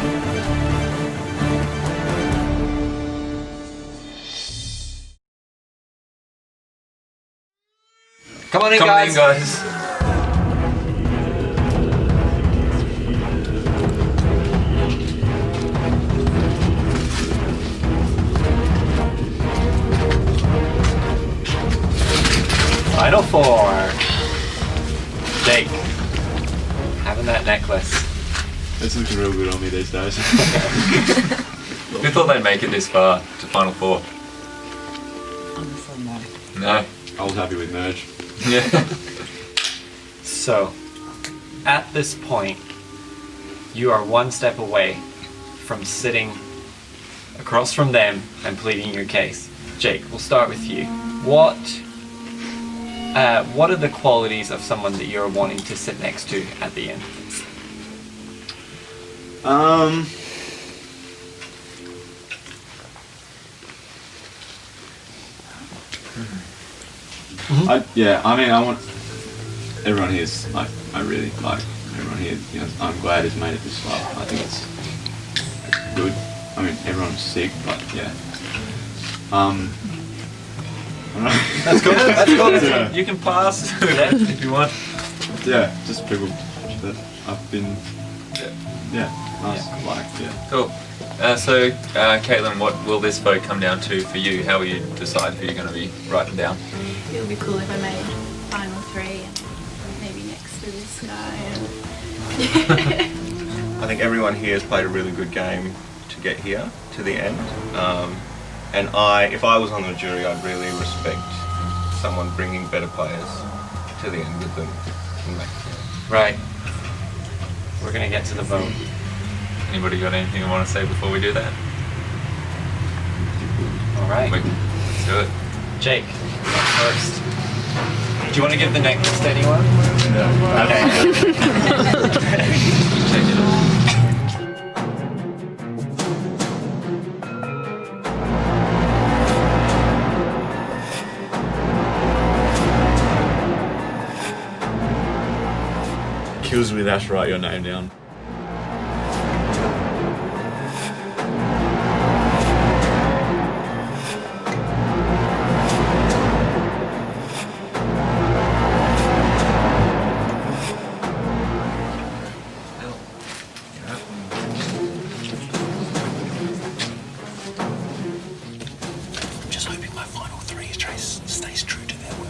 Come on in, guys. Final 4. Jake, having that necklace. It's looking real good on me these days. Who thought they'd make it this far to Final 4? Honestly, no. No. I was happy with merge. Yeah. So, at this point, you are one step away from sitting across from them and pleading your case. Jake, we'll start with you. What are the qualities of someone that you're wanting to sit next to at the end? I want everyone here's like, I really like everyone here. You know, I'm glad he's made it this far. I think it's good. I mean, everyone's sick, but yeah. I don't know. That's good. That's good. Yeah. You can pass that if you want. Yeah, just people that I've been. Nice. Yeah. Cool. So, Caitlin, what will this vote come down to for you? How will you decide who you're going to be writing down? It would be cool if I made final 3 and maybe next to this guy. I think everyone here has played a really good game to get here, to the end. And if I was on the jury, I'd really respect someone bringing better players to the end with them. Right. We're gonna get to the vote. Anybody got anything you want to say before we do that? Alright. Let's do it. Jake, you're up first. Do you want to give the necklace to anyone? No. Okay. Check it out. because we'd have to write your name down. I'm just hoping my final three stays true to their word.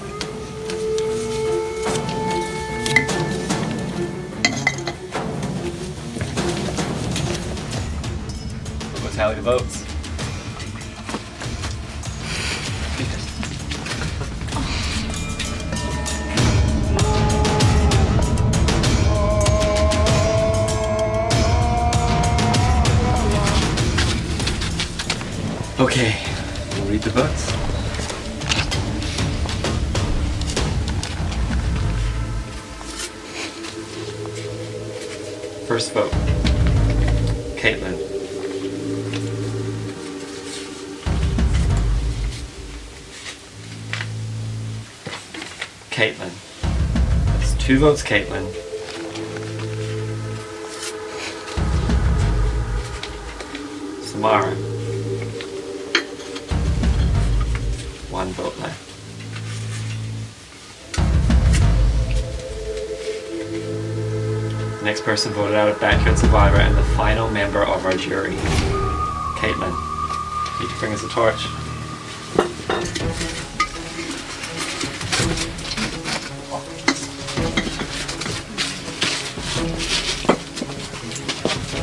We'll tally the votes. Okay, we'll read the votes. First vote, Caitlin. Caitlin. That's 2 votes, Caitlin. Samara. 1 vote left. Next person voted out of Backyard Survivor and the final member of our jury. Caitlin, you can bring us a torch.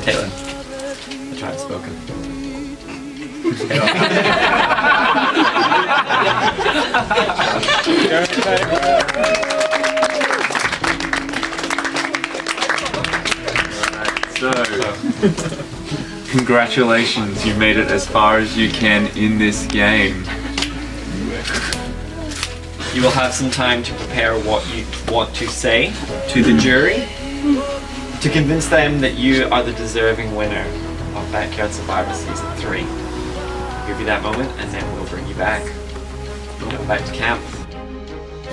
Caitlin, the tribe's spoken. So, congratulations, you made it as far as you can in this game. You will have some time to prepare what you want to say to the jury to convince them that you are the deserving winner of Backyard Survivor Season 3. I'll give you that moment and then we'll bring you back. We'll go back to camp.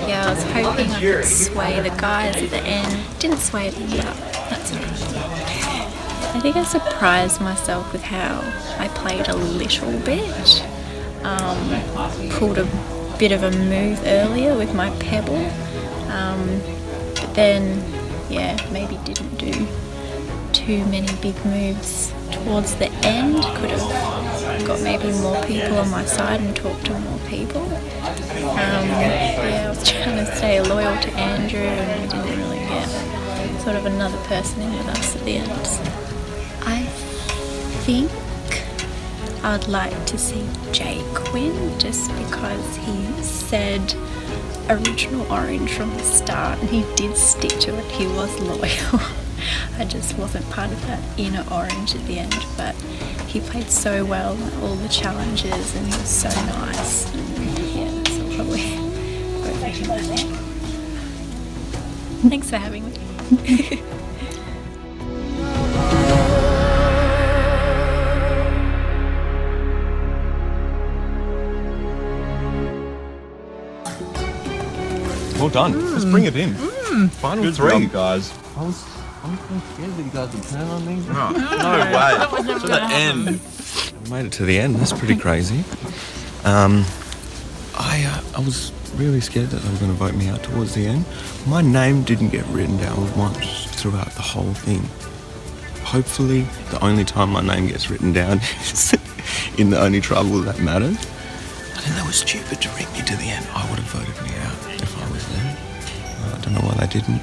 Yeah, I was hoping I could sway the guys at the end. Didn't sway them, but that's okay. I think I surprised myself with how I played a little bit. Pulled a bit of a move earlier with my pebble. But then, yeah, maybe didn't do too many big moves towards the end. Could have got maybe more people on my side and talked to more people. Yeah, I was trying to stay loyal to Andrew and we didn't really get sort of another person in with us at the end. So I think I'd like to see Jake win just because he said original orange from the start and he did stick to it. He was loyal. I just wasn't part of that inner orange at the end, but he played so well at all the challenges and he was so nice. And yeah, so probably vote for him, I think. Thanks for having me. Well done. Let's bring it in. Final Good 3. job, guys. I was scared that you guys would turn on me. No way. To the end. We made it to the end. That's pretty crazy. I was really scared that they were going to vote me out towards the end. My name didn't get written down once throughout the whole thing. Hopefully, the only time my name gets written down is in the only trouble that matters. I think that was stupid to ring me to the end. I would have voted me out if I was there. I don't know why they didn't,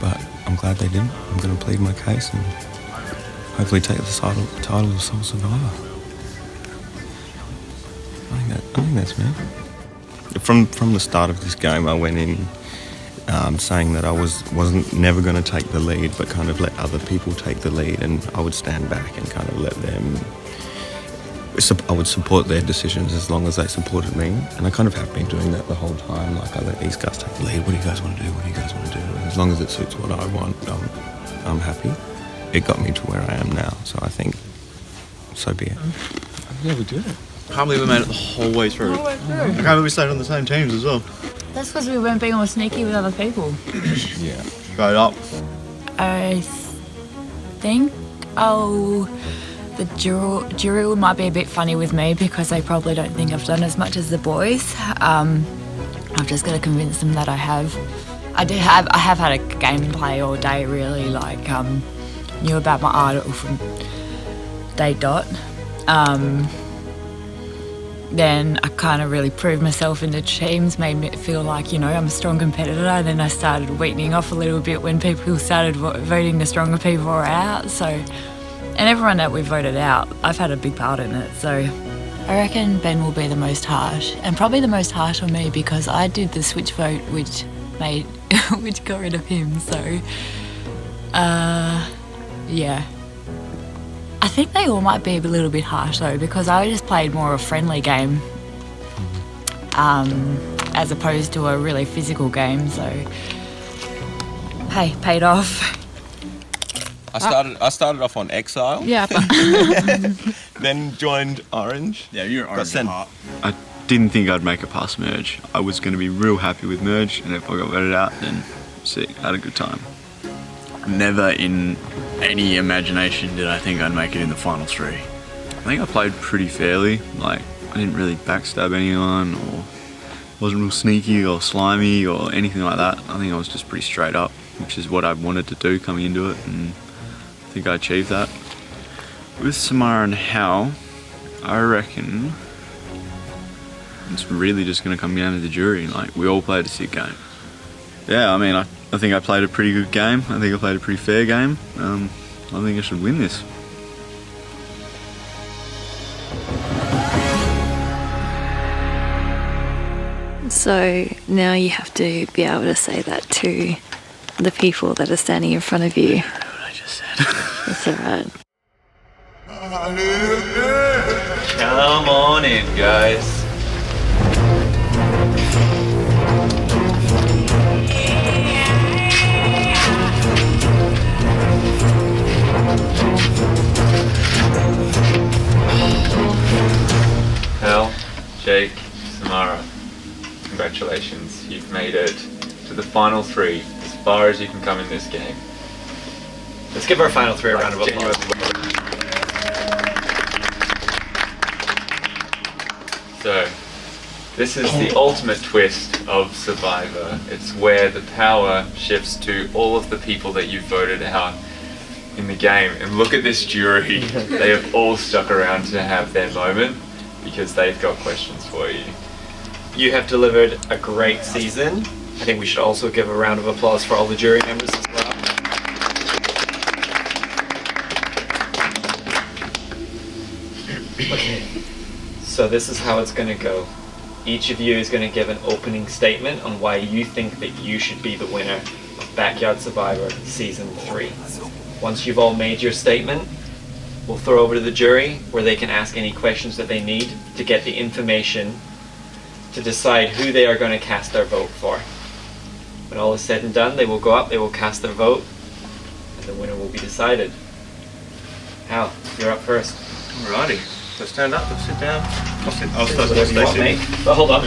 but I'm glad they didn't. I'm going to plead my case and hopefully take the title of Sole Survivor. I think that's me. From the start of this game, I went in saying that I wasn't never going to take the lead, but kind of let other people take the lead, and I would stand back and kind of let them. I would support their decisions as long as they supported me, and I kind of have been doing that the whole time. Like I let these guys take the lead. What do you guys want to do? What do you guys want to do? And as long as it suits what I want, I'm happy. It got me to where I am now, so I think so be it. Yeah, we did it. I can't believe we made it the whole way through. I can't believe we stayed on the same teams as well. That's because we weren't being all sneaky with other people. Yeah. Straight up. I think the jury might be a bit funny with me because they probably don't think I've done as much as the boys. I've just got to convince them that I have. I have had a gameplay all day, really, like knew about my idol from day dot. Then I kind of really proved myself in the teams, made me feel like, I'm a strong competitor. And then I started weakening off a little bit when people started voting the stronger people out. So, and everyone that we voted out, I've had a big part in it. So I reckon Ben will be the most harsh, and probably the most harsh on me because I did the switch vote, which got rid of him. So, yeah. I think they all might be a little bit harsh though, because I just played more of a friendly game as opposed to a really physical game. So, hey, paid off. I started off on Exile. Yeah. Then joined Orange. Yeah, you're Orange. I didn't think I'd make it past Merge. I was going to be real happy with Merge, and if I got voted out, then sick, had a good time. Never in any imagination did I think I'd make it in the final 3. I think I played pretty fairly. Like, I didn't really backstab anyone, or wasn't real sneaky or slimy or anything like that. I think I was just pretty straight up, which is what I wanted to do coming into it, and I think I achieved that. With Samara and Hal, I reckon it's really just going to come down to the jury. Like, we all played a sick game. Yeah, I mean, I think I played a pretty good game. I think I played a pretty fair game. I think I should win this. So now you have to be able to say that to the people that are standing in front of you. What I just said. That's alright. Come on in, guys. Hal, Jake, Samara, congratulations. You've made it to the final 3, as far as you can come in this game. Let's give our final 3 a round of applause. So, this is the ultimate twist of Survivor. It's where the power shifts to all of the people that you voted out in the game. And look at this jury. They have all stuck around to have their moment because they've got questions for you. You have delivered a great season. I think we should also give a round of applause for all the jury members as well. Okay, so this is how it's going to go. Each of you is going to give an opening statement on why you think that you should be the winner of Backyard Survivor Season 3. Once you've all made your statement, we'll throw over to the jury where they can ask any questions that they need to get the information to decide who they are going to cast their vote for. When all is said and done, they will go up, they will cast their vote, and the winner will be decided. Hal, you're up first. Alrighty, so stand up, let's sit down. I'll start Whatever you want, mate. But hold on.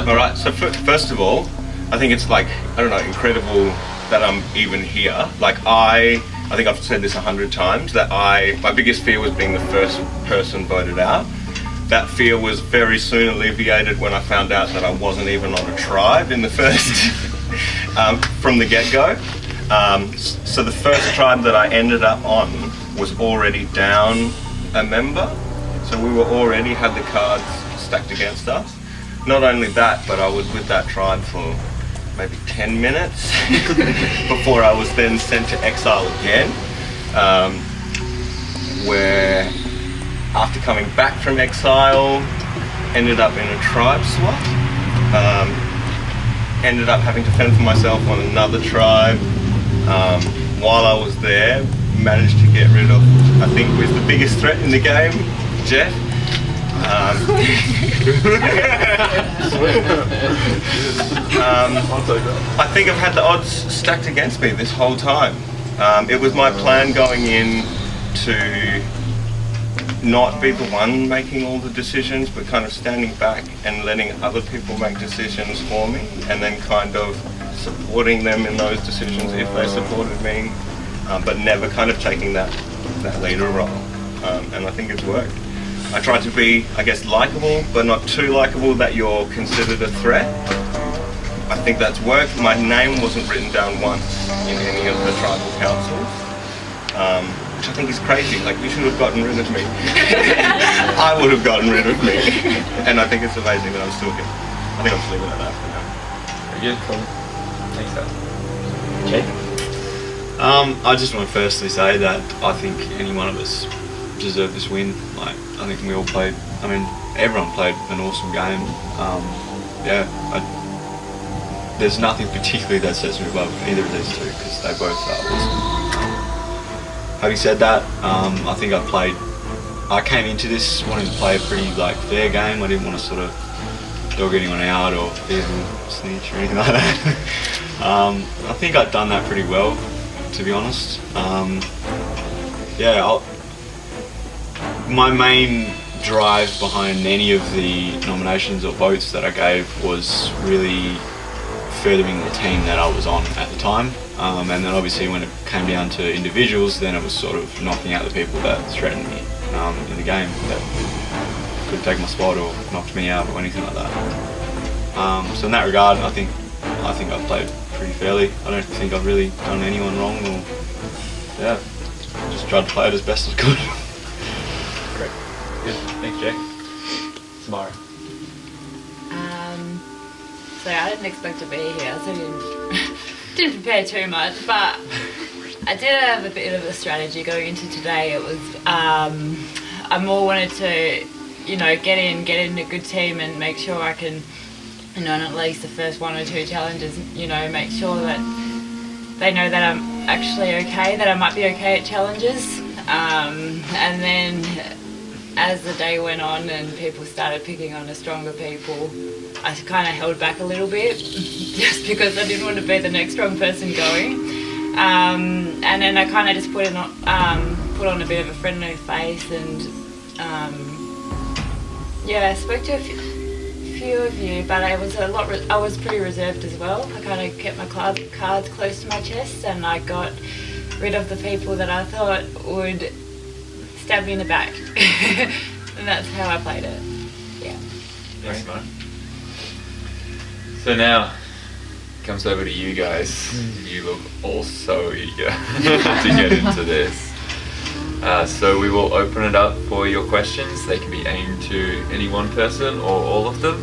Alright, so first of all, I think it's like, I don't know, incredible that I'm even here. Like I think I've said this 100 times, that my biggest fear was being the first person voted out. That fear was very soon alleviated when I found out that I wasn't even on a tribe in the first, from the get-go. So the first tribe that I ended up on was already down a member. So we were already had the cards stacked against us. Not only that, but I was with that tribe for maybe 10 minutes before I was then sent to exile again, where after coming back from exile, ended up in a tribe swap, ended up having to fend for myself on another tribe. While I was there, managed to get rid of, I think was the biggest threat in the game, Jeff. I think I've had the odds stacked against me this whole time. It was my plan going in to not be the one making all the decisions, but kind of standing back and letting other people make decisions for me, and then kind of supporting them in those decisions if they supported me, but never kind of taking that leader role. And I think it's worked. I try to be, I guess, likable, but not too likable that you're considered a threat. I think that's worked. My name wasn't written down once in any of the tribal councils, which I think is crazy. Like, you should have gotten rid of me. I would have gotten rid of me. And I think it's amazing that I'm still here. I think I'll just leave it at that for now. Very good, cool. Thanks, guys. Jake? I just want to firstly say that I think any one of us deserved this win. Like, I think we all played, I mean, everyone played an awesome game. There's nothing particularly that sets me above either of these two, because they both are awesome. Having said that, I think I came into this wanting to play a pretty fair game. I didn't want to sort of dog anyone out or be a little snitch or anything like that. I think I've done that pretty well, to be honest. My main drive behind any of the nominations or votes that I gave was really furthering the team that I was on at the time. And then obviously when it came down to individuals, then it was sort of knocking out the people that threatened me in the game, that could take my spot or knocked me out or anything like that. So in that regard, I think I've played pretty fairly. I don't think I've really done anyone wrong, or just tried to play it as best as I could. Great. Good. Thanks, Jake. Samara. So I didn't expect to be here, so didn't prepare too much, but I did have a bit of a strategy going into today. It was I more wanted to, get in a good team and make sure I can, in at least the first 1 or 2 challenges, make sure that they know that I'm actually okay, that I might be okay at challenges. And then as the day went on and people started picking on the stronger people, I kind of held back a little bit just because I didn't want to be the next strong person going. And then I kind of just put on a bit of a friendly face and I spoke to a few of you, but I was pretty reserved as well. I kind of kept my cards close to my chest, and I got rid of the people that I thought would stab me in the back. And that's how I played it. Yeah. Thanks, man. So now it comes over to you guys. You look all so eager to get into this. So we will open it up for your questions. They can be aimed to any one person or all of them.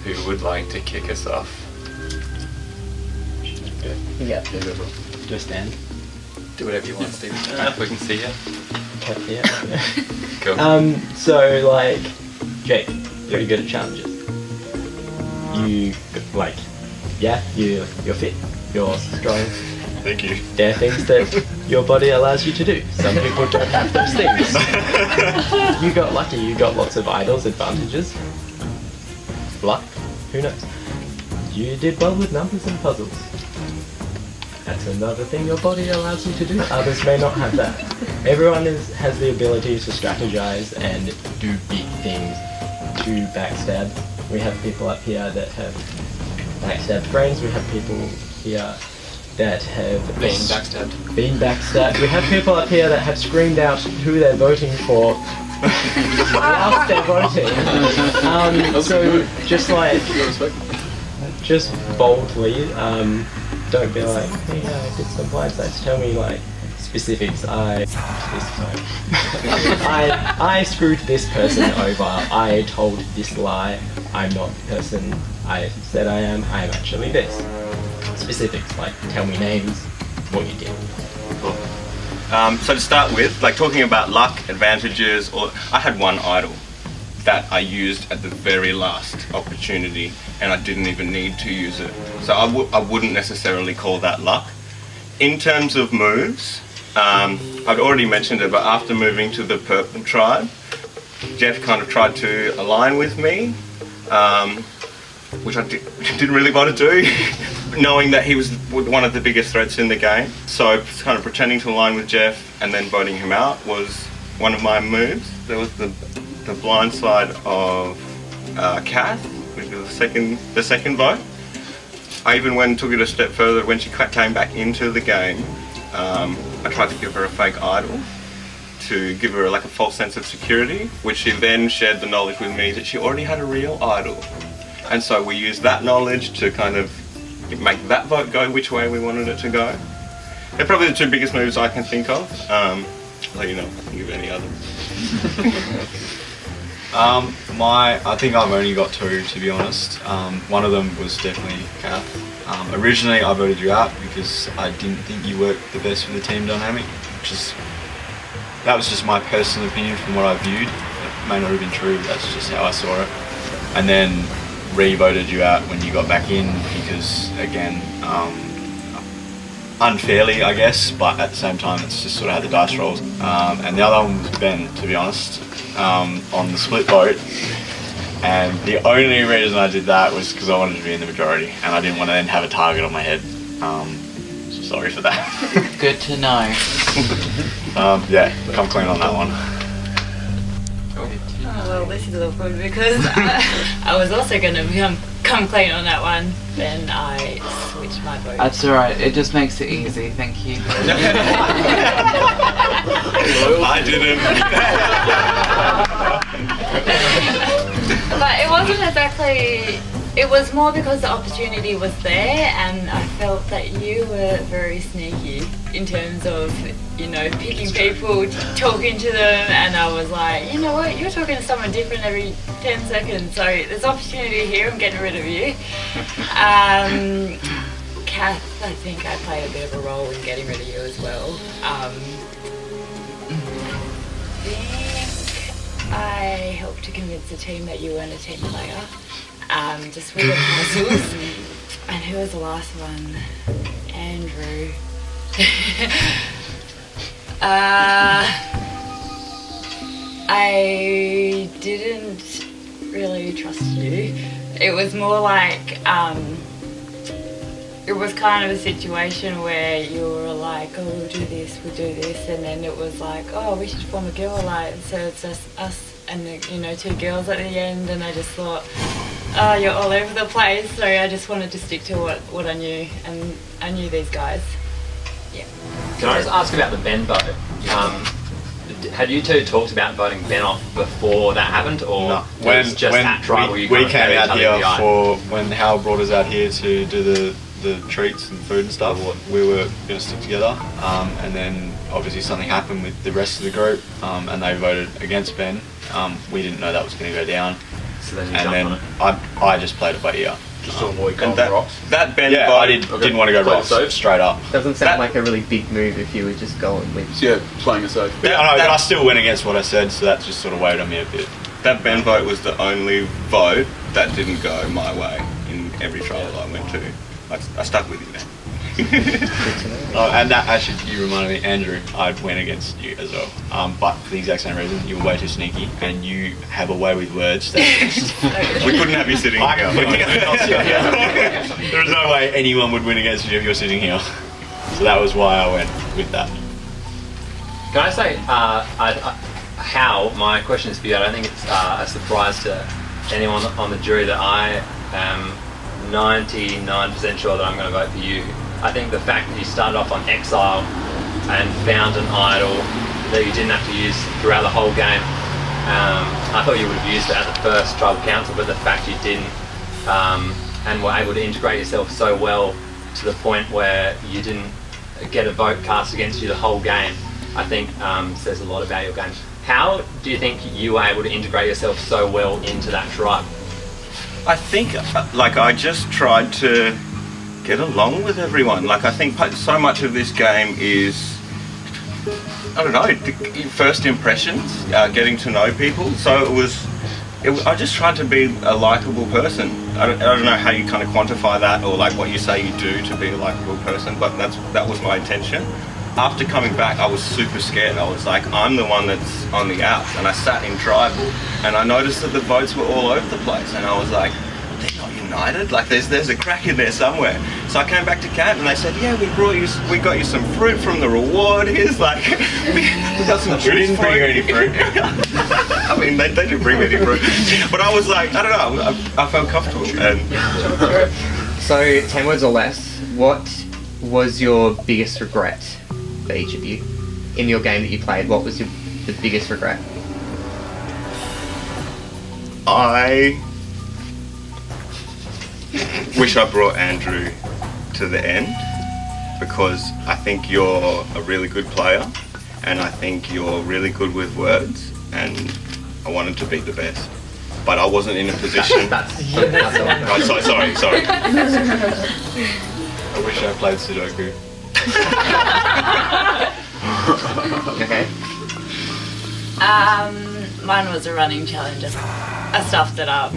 Who would like to kick us off? Yeah. Just stand. Do whatever you want, Steve. We can see you. Yeah. Cool. So Jake, you're good at challenges. You're fit. You're strong. Thank you. There are things that your body allows you to do. Some people don't have those things. You got lucky. You got lots of idols, advantages. Luck. Who knows? You did well with numbers and puzzles. That's another thing your body allows you to do. Others may not have that. Everyone has the ability to strategize and do big things, to backstab. We have people up here that have backstabbed friends. We have people here that have been backstabbed. We have people up here that have screamed out who they're voting for whilst they're voting. So just boldly, don't be like, hey, I did some blind sides. Tell me specifics. I screwed this person over. I told this lie. I'm not the person I said I am. I am actually this. Specifics, tell me names, what you did. Cool. So to start with, talking about luck, advantages, I had one idol that I used at the very last opportunity, and I didn't even need to use it. So I wouldn't necessarily call that luck. In terms of moves, I'd already mentioned it, but after moving to the Purple tribe, Jeff kind of tried to align with me, which I didn't really want to do, knowing that he was one of the biggest threats in the game. So kind of pretending to align with Jeff and then voting him out was one of my moves. There was the blind slide of Kath, which was the second vote. I even went and took it a step further. When she came back into the game, I tried to give her a fake idol to give her like a false sense of security, which she then shared the knowledge with me that she already had a real idol. And so we used that knowledge to kind of make that vote go which way we wanted it to go. They're probably the two biggest moves I can think of. I'll let you know if I can give any others. I think I've only got two, to be honest. One of them was definitely Kath. Originally I voted you out because I didn't think you worked the best with the team dynamic, that was just my personal opinion from what I viewed. It may not have been true, but that's just how I saw it. And then re-voted you out when you got back in because, again, unfairly I guess, but at the same time it's just sort of how the dice rolls. And the other one was Ben, to be honest, on the split vote. And the only reason I did that was because I wanted to be in the majority and I didn't want to then have a target on my head. So sorry for that. Good to know. Yeah, come clean on that one. Oh, well, this is awkward because I was also going to come clean on that one, then I switched my vote. That's alright, it just makes it easy, thank you. I didn't. But it wasn't exactly, it was more because the opportunity was there and I felt that you were very sneaky in terms of, you know, picking people, talking to them, and I was like, you know what, you're talking to someone different every 10 seconds, so there's opportunity here, I'm getting rid of you. Kath, I think I played a bit of a role in getting rid of you as well. I think I helped to convince the team that you weren't a team player, just with the puzzles. And who was the last one? Andrew. I didn't really trust you. It was more like, it was kind of a situation where you were like, oh, we'll do this, and then it was like, oh, we should form a guild alliance, so it's just us and, you know, two girls at the end, and I just thought, oh, you're all over the place, so I just wanted to stick to what I knew, and I knew these guys. Yeah. Can I just ask about the Ben vote? Had you two talked about voting Ben off before that happened, or no. was just at tribal you we kind of came out here the for when Hal brought us out here to do the treats and food and stuff. We were going to stick together, and then obviously something happened with the rest of the group, and they voted against Ben. We didn't know that was going to go down, so then I just played it by ear. Just to avoid and going rocks? That Ben yeah, vote, I didn't want to go rocks straight up. Doesn't sound like a really big move if you were just going with... Yeah, playing it safe. Yeah, I know, but I still went against what I said, so that just sort of weighed on me a bit. That Ben vote was the only vote that didn't go my way in every trial I went to. I stuck with you then. And that actually, you reminded me, Andrew, I went against you as well, but for the exact same reason. You were way too sneaky, and you have a way with words that we couldn't have you sitting here. There's no way anyone would win against you if you're sitting here. So that was why I went with that. Can I say, Hal, my question is for you. I don't think it's a surprise to anyone on the jury that I am 99% sure that I'm going to vote for you. I think the fact that you started off on Exile and found an idol that you didn't have to use throughout the whole game, I thought you would have used it at the first tribal council, but the fact you didn't, and were able to integrate yourself so well to the point where you didn't get a vote cast against you the whole game, I think says a lot about your game. How do you think you were able to integrate yourself so well into that tribe? I think, like, I just tried to get along with everyone. Like, I think so much of this game is, I don't know, first impressions, getting to know people. So I just tried to be a likable person. I don't know how you kind of quantify that, or like what you say you do to be a likable person, but that was my intention. After coming back, I was super scared. I was like, I'm the one that's on the outs, and I sat in tribal, and I noticed that the votes were all over the place, and I was like, they're not united. Like there's a crack in there somewhere. So I came back to camp and they said, yeah, we got you some fruit from the reward. Here's like, we got some juice. We didn't bring any fruit. I mean, they didn't bring any fruit. But I was like, I don't know, I felt comfortable. And So, 10 words or less, what was your biggest regret for each of you in your game that you played? What was the biggest regret? I wish I brought Andrew to the end, because I think you're a really good player and I think you're really good with words, and I wanted to beat the best, but I wasn't in a position. That's Oh, sorry. I wish I played Sudoku. Okay. Mine was a running challenge. I stuffed it up.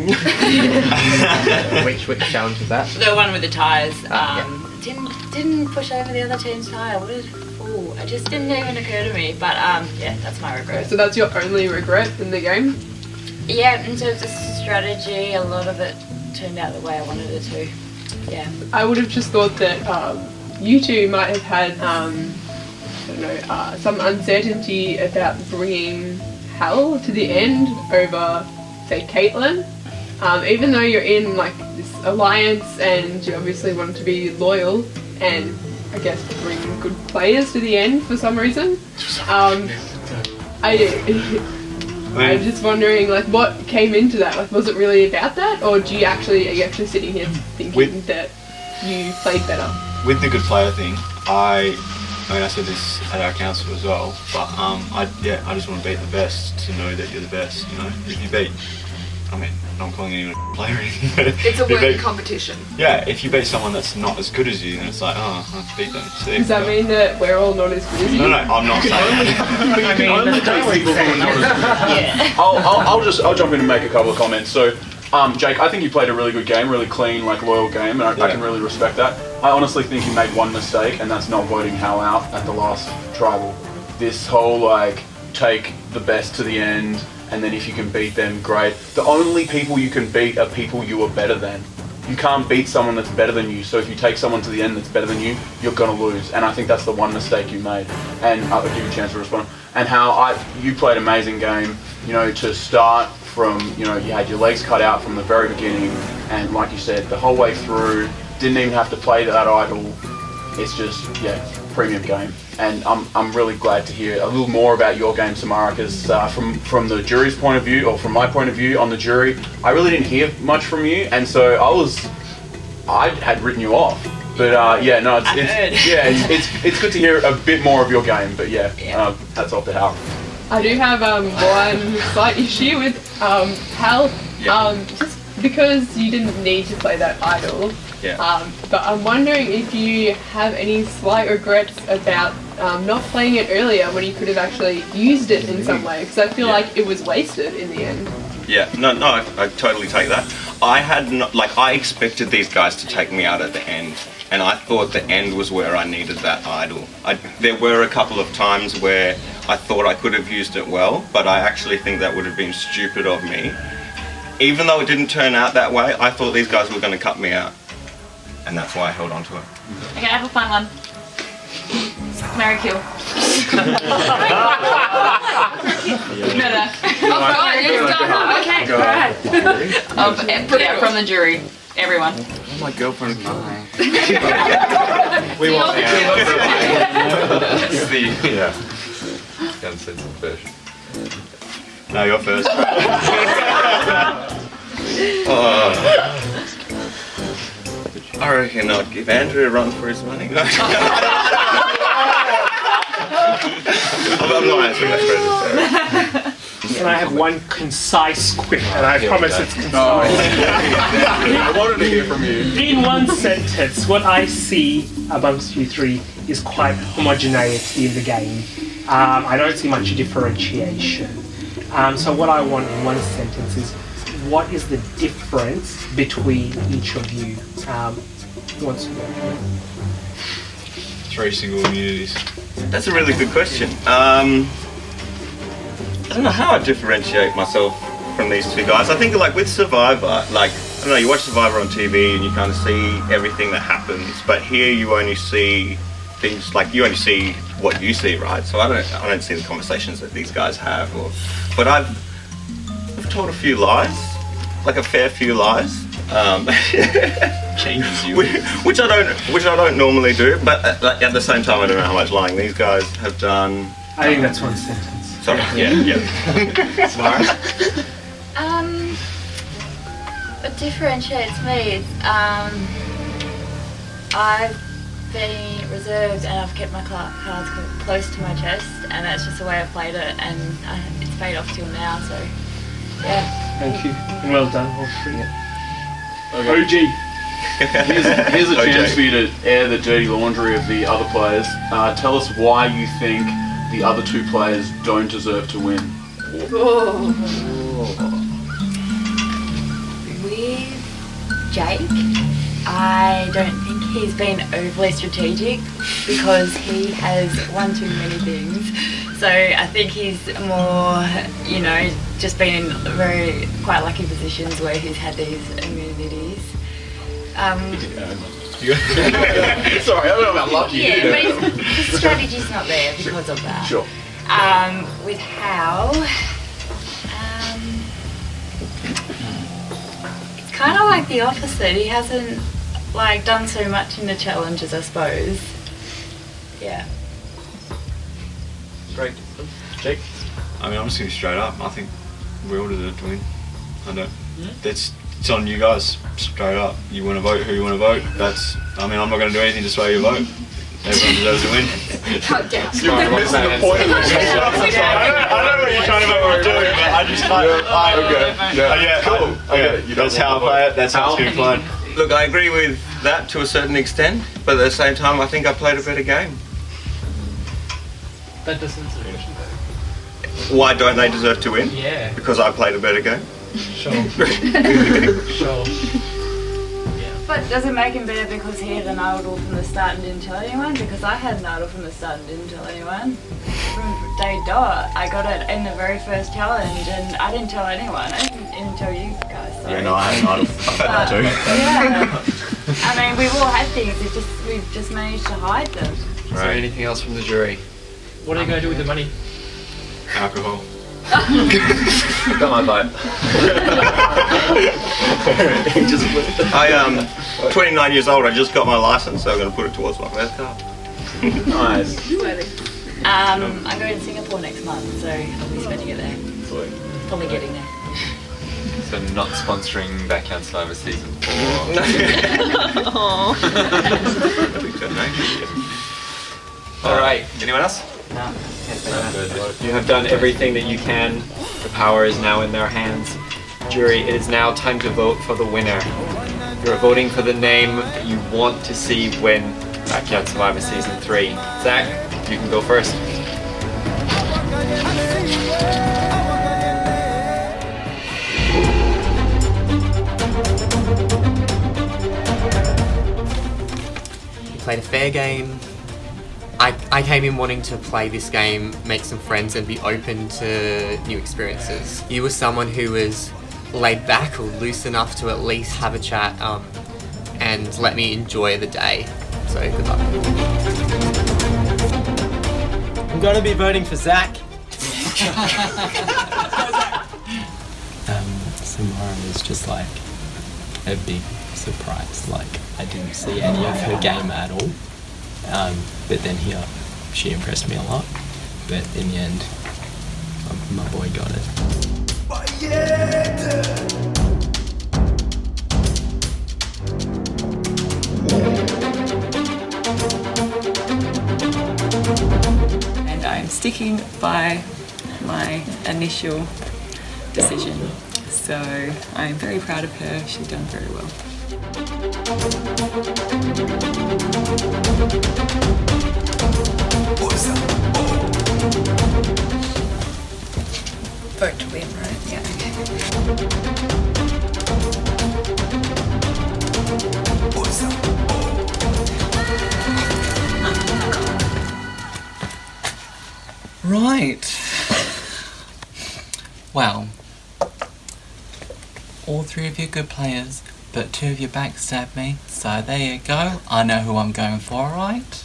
Which challenge was that? The one with the tyres. Didn't push over the other team's tyre. What a fool. It just didn't even occur to me. But yeah, that's my regret. So that's your only regret in the game? Yeah, in terms of strategy, a lot of it turned out the way I wanted it to. Yeah. I would have just thought that you two might have had, some uncertainty about bringing Hal to the end over, say, Caitlin. Even though you're in like this alliance and you obviously want to be loyal and I guess bring good players to the end for some reason. I'm just wondering, like, what came into that? Like, was it really about that, or are you actually sitting here thinking that you played better? With the good player thing, I said this at our council as well, but I just want to beat the best to know that you're the best. You know, if you beat, I mean, I'm calling anyone a player or anything, but It's a if you worthy beat- competition. Yeah, if you beat someone that's not as good as you, then it's like, oh, I beat them. So there Does you that go. mean that we're all not as good as you? No, I'm not saying that. I'll jump in and make a couple of comments. So, Jake, I think you played a really good game, really clean, like loyal game, and I can really respect that. I honestly think you made one mistake, and that's not voting Hal out at the last tribal. This whole like take the best to the end, and then if you can beat them, great. The only people you can beat are people you are better than. You can't beat someone that's better than you, so if you take someone to the end that's better than you, you're gonna lose. And I think that's the one mistake you made. And I'll give you a chance to respond. And you played an amazing game, you know, to start from, you know, you had your legs cut out from the very beginning, and like you said, the whole way through, didn't even have to play that idol. It's just, premium game. And I'm really glad to hear a little more about your game, Samara, because from the jury's point of view, or from my point of view on the jury, I really didn't hear much from you, and so I had written you off. But it's good to hear a bit more of your game. But hats off to Hal. I do have one slight issue with Hal, just because you didn't need to play that idol. But I'm wondering if you have any slight regrets about not playing it earlier when you could have actually used it in some way, because I feel like it was wasted in the end. Yeah, no, I totally take that. I expected these guys to take me out at the end, and I thought the end was where I needed that idol. There were a couple of times where I thought I could have used it well, but I actually think that would have been stupid of me. Even though it didn't turn out that way, I thought these guys were going to cut me out, and that's why I held on to it. Okay, I have a fun one. Marry kill. Better. Oh, God, it's done. Okay, alright. Put out from the jury, everyone. Oh, my girlfriend and I. We want Gun sense of version. No, you're first. I reckon I'd give Andrew a run for his money. I'm not answering that question. Can I have one concise, quick, and I promise it's concise. I wanted to hear from you. In one sentence, what I see amongst you three is quite homogeneity in the game. I don't see much differentiation. So what I want in one sentence is, what is the difference between each of you? Who wants to go? 3 single immunities. That's a really good question. I don't know how I differentiate myself from these two guys. I think like with Survivor, like don't know, you watch Survivor on TV and you kind of see everything that happens, but here you only see things like you only see what you see, right? So I don't see the conversations that these guys have, but I've told a few lies, like a fair few lies. Changes you. Which I don't normally do, but at the same time I don't know how much lying these guys have done. I think that's one sentence. Sorry, yeah. Samara? What differentiates me is I've been reserved and I've kept my cards close to my chest, and that's just the way I've played it, and it's paid off till now, so yeah. Thank you. And well done, all three. OG. Here's a chance for you to air the dirty laundry of the other players. Tell us why you think the other two players don't deserve to win. With Jake, I don't think he's been overly strategic because he has won too many things. So I think he's more, just been in very quite lucky positions where he's had these immunities. Sorry, I don't know about lucky. Yeah, but his strategy's not there because of that. Sure. With Hal, it's kind of like the opposite. He hasn't done so much in the challenges, I suppose. Yeah. Great. Jake? I mean, I'm just going to be straight up. I think we all deserve to win. I don't. It's on you guys, straight up. You want to vote who you want to vote. I'm not going to do anything to sway your vote. Everyone deserves to win. You're missing the point of this. I know what you're trying to make me do, but I just can't. Cool. That's how I play it. That's how it's going to play. Look, I agree with that to a certain extent, but at the same time I think I played a better game. That doesn't answer the question though. Why don't they deserve to win? Yeah. Because I played a better game. Sure. Sure. But does it make him better because he had an idol from the start and didn't tell anyone? Because I had an idol from the start and didn't tell anyone. From day dot, I got it in the very first challenge and I didn't tell anyone. I didn't even tell you guys. Sorry. Yeah, no, I had an idol. I've had that too. Yeah. I mean, we've all had things, we've just managed to hide them. Is there anything else from the jury? What are you going to do with the money? Alcohol. Got my vote. I am 29 years old. I just got my license, so I'm going to put it towards my first car. Nice. I'm going to Singapore next month, so I'll be spending it there. Probably getting there. So not sponsoring Backyard Survivor Season 4. Alright. Anyone else? No. You have done everything that you can. The power is now in their hands. Jury, it is now time to vote for the winner. You're voting for the name that you want to see win Backyard Survivor Season 3. Zach, you can go first. Played a fair game. I came in wanting to play this game, make some friends and be open to new experiences. You were someone who was laid back or loose enough to at least have a chat and let me enjoy the day. So good luck. I'm gonna be voting for Zach. Samara was just like a big surprise. Like I didn't see any of her game at all. But then here, she impressed me a lot. But in the end, my boy got it. And I'm sticking by my initial decision. So I'm very proud of her. She's done very well. Vote to win, right? Yeah, Right. Well, all three of you good players, but 2 of you backstabbed me, so there you go. I know who I'm going for, right?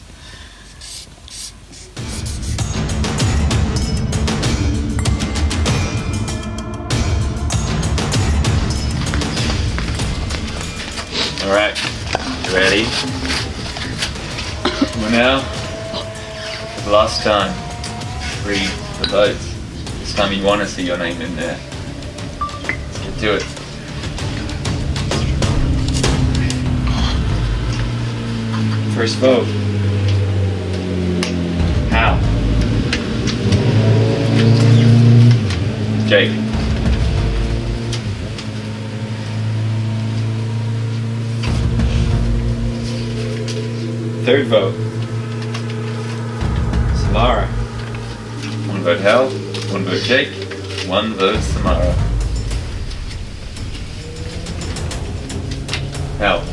Alright, ready? We're now, for the last time, read the votes. This time you want to see your name in there. Let's get to it. First vote. Hal. Jake. Third vote. Samara. 1 vote Hal, 1 vote Jake, 1 vote Samara. Hal.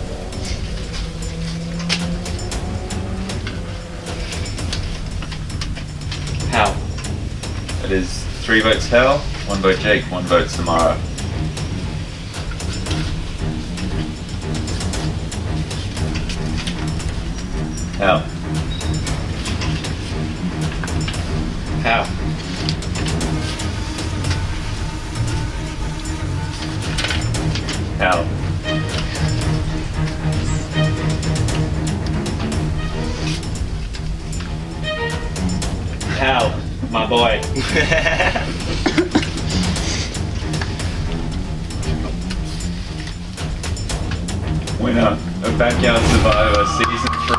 Hal. That is 3 votes Hal, 1 vote Jake, 1 vote Samara. Hal. Hal. Hal. Hal, my boy. Winner of Backyard Survivor Season 3.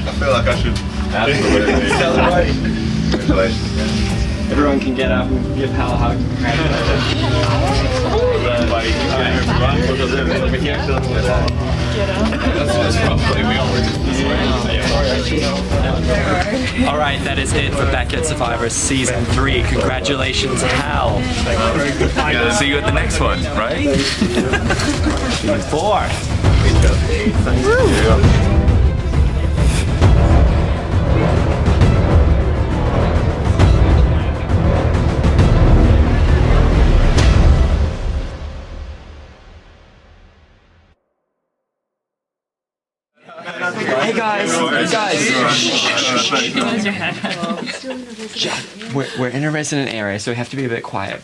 I feel like I should absolutely celebrate. Congratulations. Everyone can get up and give Hal a hug. Alright, that is it for Backyard Survivor Season 3. Congratulations, Hal. See you at the next one, right? Season 4. Hey guys, we're in a resident area, so we have to be a bit quiet,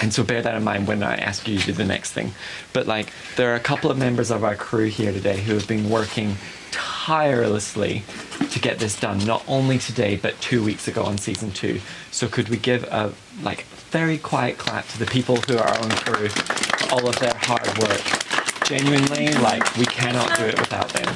and so bear that in mind when I ask you to do the next thing. But like, there are a couple of members of our crew here today who have been working tirelessly to get this done, not only today, but 2 weeks ago on Season 2. So could we give a very quiet clap to the people who are on crew for all of their hard work? Genuinely, we cannot do it without them.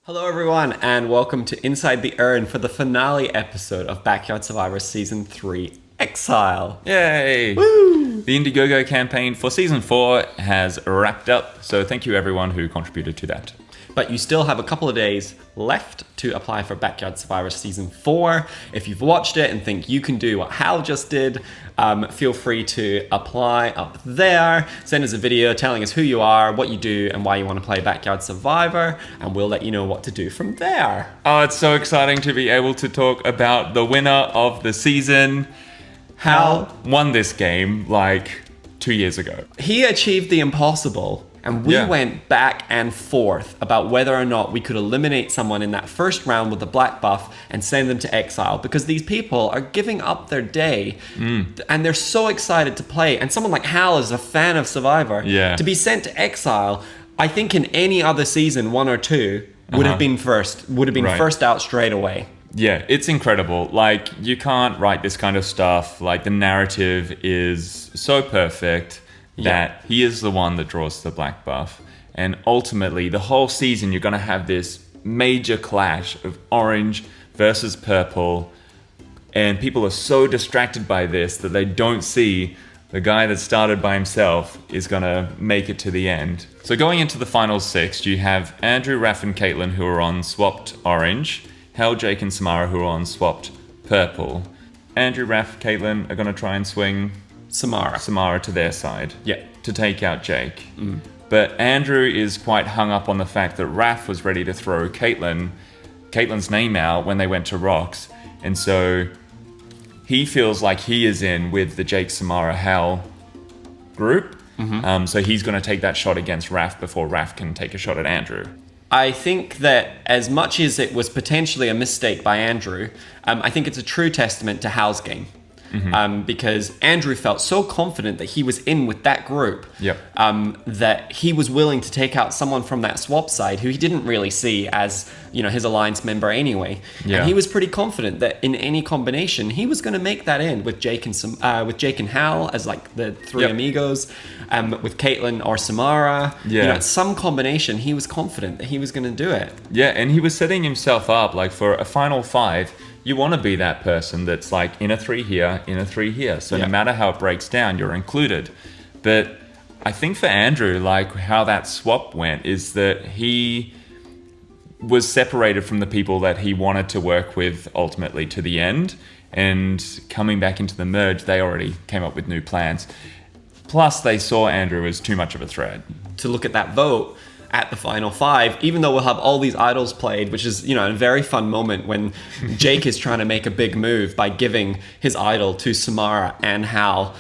Hello everyone, and welcome to Inside the Urn for the finale episode of Backyard Survivor Season 3 Exile. Yay! Woo! The Indiegogo campaign for Season 4 has wrapped up, so thank you everyone who contributed to that. But you still have a couple of days left to apply for Backyard Survivor Season 4. If you've watched it and think you can do what Hal just did, feel free to apply up there. Send us a video telling us who you are, what you do, and why you want to play Backyard Survivor, and we'll let you know what to do from there. Oh, it's so exciting to be able to talk about the winner of the season. Hal won this game 2 years ago. He achieved the impossible. And we went back and forth about whether or not we could eliminate someone in that first round with the black buff and send them to exile, because these people are giving up their day and they're so excited to play. And someone like Hal is a fan of Survivor. To be sent to exile, I think in any other season, 1 or 2, would have been first out straight away. Yeah, it's incredible. You can't write this kind of stuff. The narrative is so perfect that he is the one that draws the black buff. And ultimately, the whole season, you're going to have this major clash of orange versus purple. And people are so distracted by this that they don't see the guy that started by himself is going to make it to the end. So going into the final 6, you have Andrew, Raph, and Caitlin who are on swapped orange. Hal, Jake, and Samara who are on swapped Purple. Andrew, Raph, Caitlin are going to try and swing Samara to their side. Yeah. to take out Jake. But Andrew is quite hung up on the fact that Raph was ready to throw Caitlin's name out when they went to Rocks. And so he feels like he is in with the Jake, Samara, Hal group. So he's going to take that shot against Raph before Raph can take a shot at Andrew. I think that as much as it was potentially a mistake by Andrew, I think it's a true testament to Hal's game. Because Andrew felt so confident that he was in with that group that he was willing to take out someone from that swap side who he didn't really see as, you know, his alliance member anyway. And he was pretty confident that in any combination he was going to make that in with Jake and Hal as like the three amigos, with Caitlin or Samara. You know, some combination he was confident that he was going to do it. Yeah, and he was setting himself up like for a final 5. You want to be that person that's like in a 3 here, in a 3 here. So no matter how it breaks down, you're included. But I think for Andrew, like how that swap went is that he was separated from the people that he wanted to work with ultimately to the end. And coming back into the merge, they already came up with new plans. Plus, they saw Andrew as too much of a threat. To look at that vote at the final 5, even though we'll have all these idols played, which is, you know, a very fun moment when Jake is trying to make a big move by giving his idol to Samara and Hal,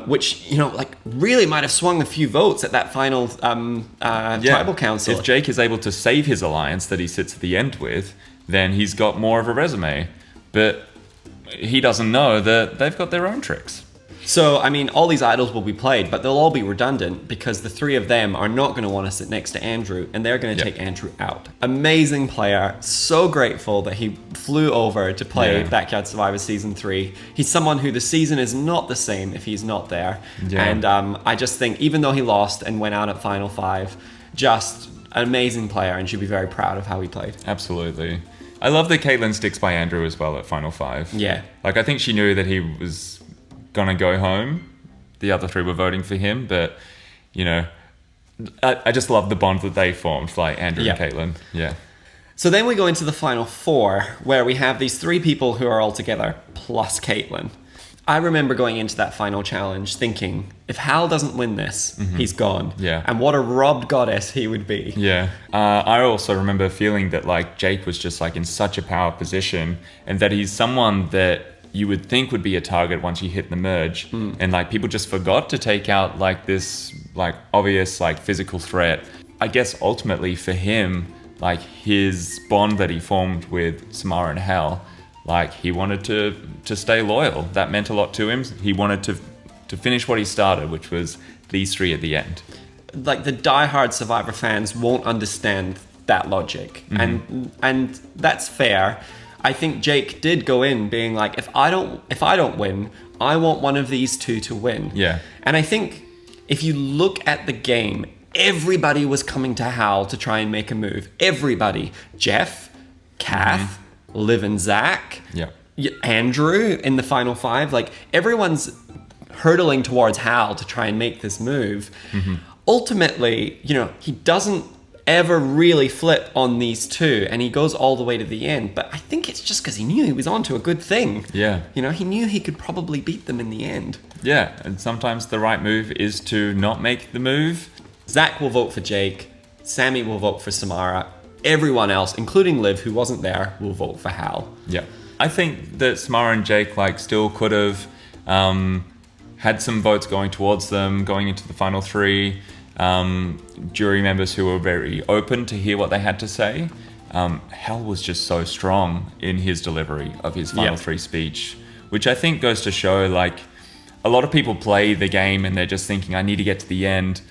which, you know, like really might have swung a few votes at that final tribal council. If Jake is able to save his alliance that he sits at the end with, then he's got more of a resume. But he doesn't know that they've got their own tricks. So, I mean, all these idols will be played, but they'll all be redundant because the 3 of them are not going to want to sit next to Andrew, and they're going to take Andrew out. Amazing player. So grateful that he flew over to play Backyard Survivor Season 3. He's someone who the season is not the same if he's not there. And I just think, even though he lost and went out at Final 5, just an amazing player and should be very proud of how he played. Absolutely. I love that Caitlin sticks by Andrew as well at Final 5. Yeah. Like, I think she knew that he was gonna go home. The other 3 were voting for him, but you know, I just love the bond that they formed, like Andrew and Caitlin. Yeah. So then we go into the final 4, where we have these 3 people who are all together plus Caitlin. I remember going into that final challenge thinking, if Hal doesn't win this, he's gone. Yeah. And what a robbed goddess he would be. Yeah. I also remember feeling that like Jake was just like in such a power position, and that he's someone that you would think would be a target once you hit the merge. And like people just forgot to take out like this like obvious like physical threat. I guess ultimately for him, like his bond that he formed with Samara and Hal, like he wanted to stay loyal. That meant a lot to him. He wanted to finish what he started, which was these 3 at the end. Like the diehard Survivor fans won't understand that logic. And that's fair. I think Jake did go in being like, if I don't win, I want one of these 2 to win. Yeah. And I think if you look at the game, everybody was coming to Hal to try and make a move. Everybody. Jeff, Kath, Liv and Zach, Andrew in the final 5. Like everyone's hurtling towards Hal to try and make this move. Ultimately, you know, he doesn't ever really flip on these 2, and he goes all the way to the end. But I think it's just because he knew he was onto a good thing. Yeah. You know, he knew he could probably beat them in the end. Yeah, and sometimes the right move is to not make the move. Zach will vote for Jake. Sammy will vote for Samara. Everyone else, including Liv, who wasn't there, will vote for Hal. Yeah. I think that Samara and Jake like still could have had some votes going towards them going into the final 3. Jury members who were very open to hear what they had to say. Hal was just so strong in his delivery of his final 3 speech, which I think goes to show like a lot of people play the game and they're just thinking, I need to get to the end.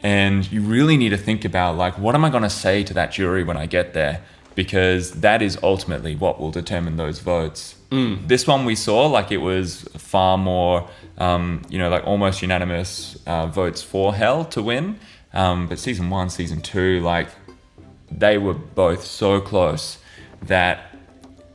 And you really need to think about like, what am I going to say to that jury when I get there? Because that is ultimately what will determine those votes. This one we saw like it was far more, you know, like almost unanimous votes for Hal to win. But season 1, season 2, like they were both so close that,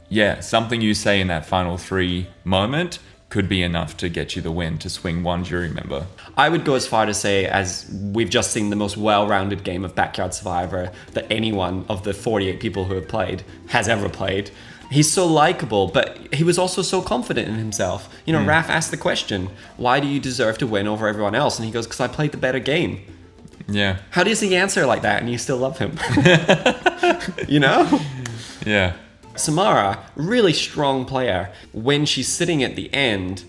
yeah, something you say in that final 3 moment could be enough to get you the win, to swing one jury member. I would go as far to say, as we've just seen the most well-rounded game of Backyard Survivor that anyone of the 48 people who have played has ever played. He's so likable, but he was also so confident in himself. You know, Raph asked the question, why do you deserve to win over everyone else? And he goes, because I played the better game. Yeah. How does he answer like that and you still love him? You know? Yeah. Samara, really strong player. When she's sitting at the end,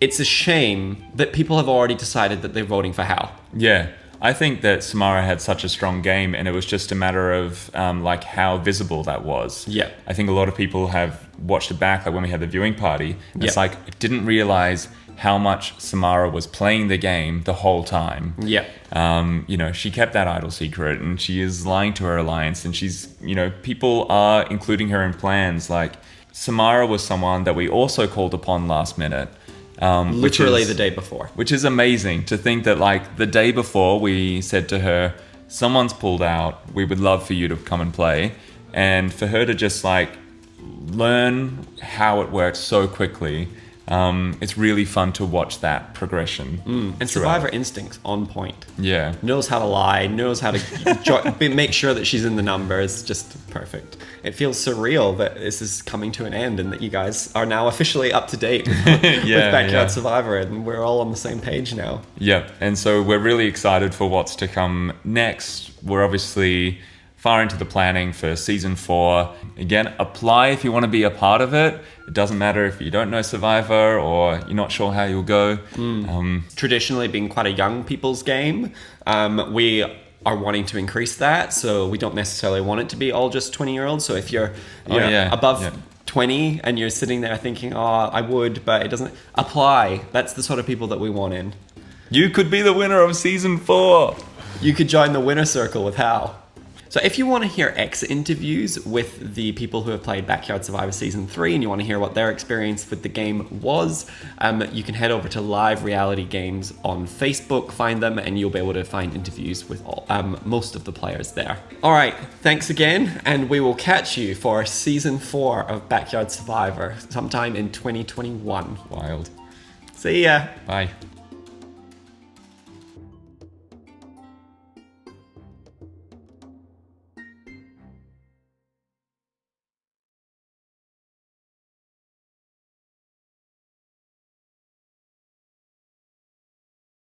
it's a shame that people have already decided that they're voting for Hal. Yeah. I think that Samara had such a strong game, and it was just a matter of like how visible that was. Yeah. I think a lot of people have watched it back, like when we had the viewing party. And It's Yeah. like, didn't realize how much Samara was playing the game the whole time. Yeah. You know, she kept that idol secret, and she is lying to her alliance, and she's, you know, people are including her in plans. Like, Samara was someone that we also called upon last minute. Literally the day before. Which is amazing to think that, like, the day before we said to her, someone's pulled out, we would love for you to come and play. And for her to just, like, learn how it works so quickly, it's really fun to watch that progression. And Survivor Instinct's on point. Yeah. Knows how to lie, knows how to make sure that she's in the numbers, just perfect. It feels surreal that this is coming to an end and that you guys are now officially up to date with Backyard Survivor, and we're all on the same page now. Yeah, and so we're really excited for what's to come next. We're obviously far into the planning for season 4. Again, apply if you want to be a part of it. It doesn't matter if you don't know Survivor or you're not sure how you'll go. Traditionally being quite a young people's game, we are wanting to increase that, so we don't necessarily want it to be all just 20-year-olds. So if you're above 20 and you're sitting there thinking, oh, I would, but it doesn't apply, that's the sort of people that we want in. You could be the winner of season 4. You could join the winner circle with Hal. So if you want to hear exit interviews with the people who have played Backyard Survivor Season 3 and you want to hear what their experience with the game was, you can head over to Live Reality Games on Facebook, find them, and you'll be able to find interviews with most of the players there. All right, thanks again, and we will catch you for Season 4 of Backyard Survivor sometime in 2021. Wild. See ya. Bye.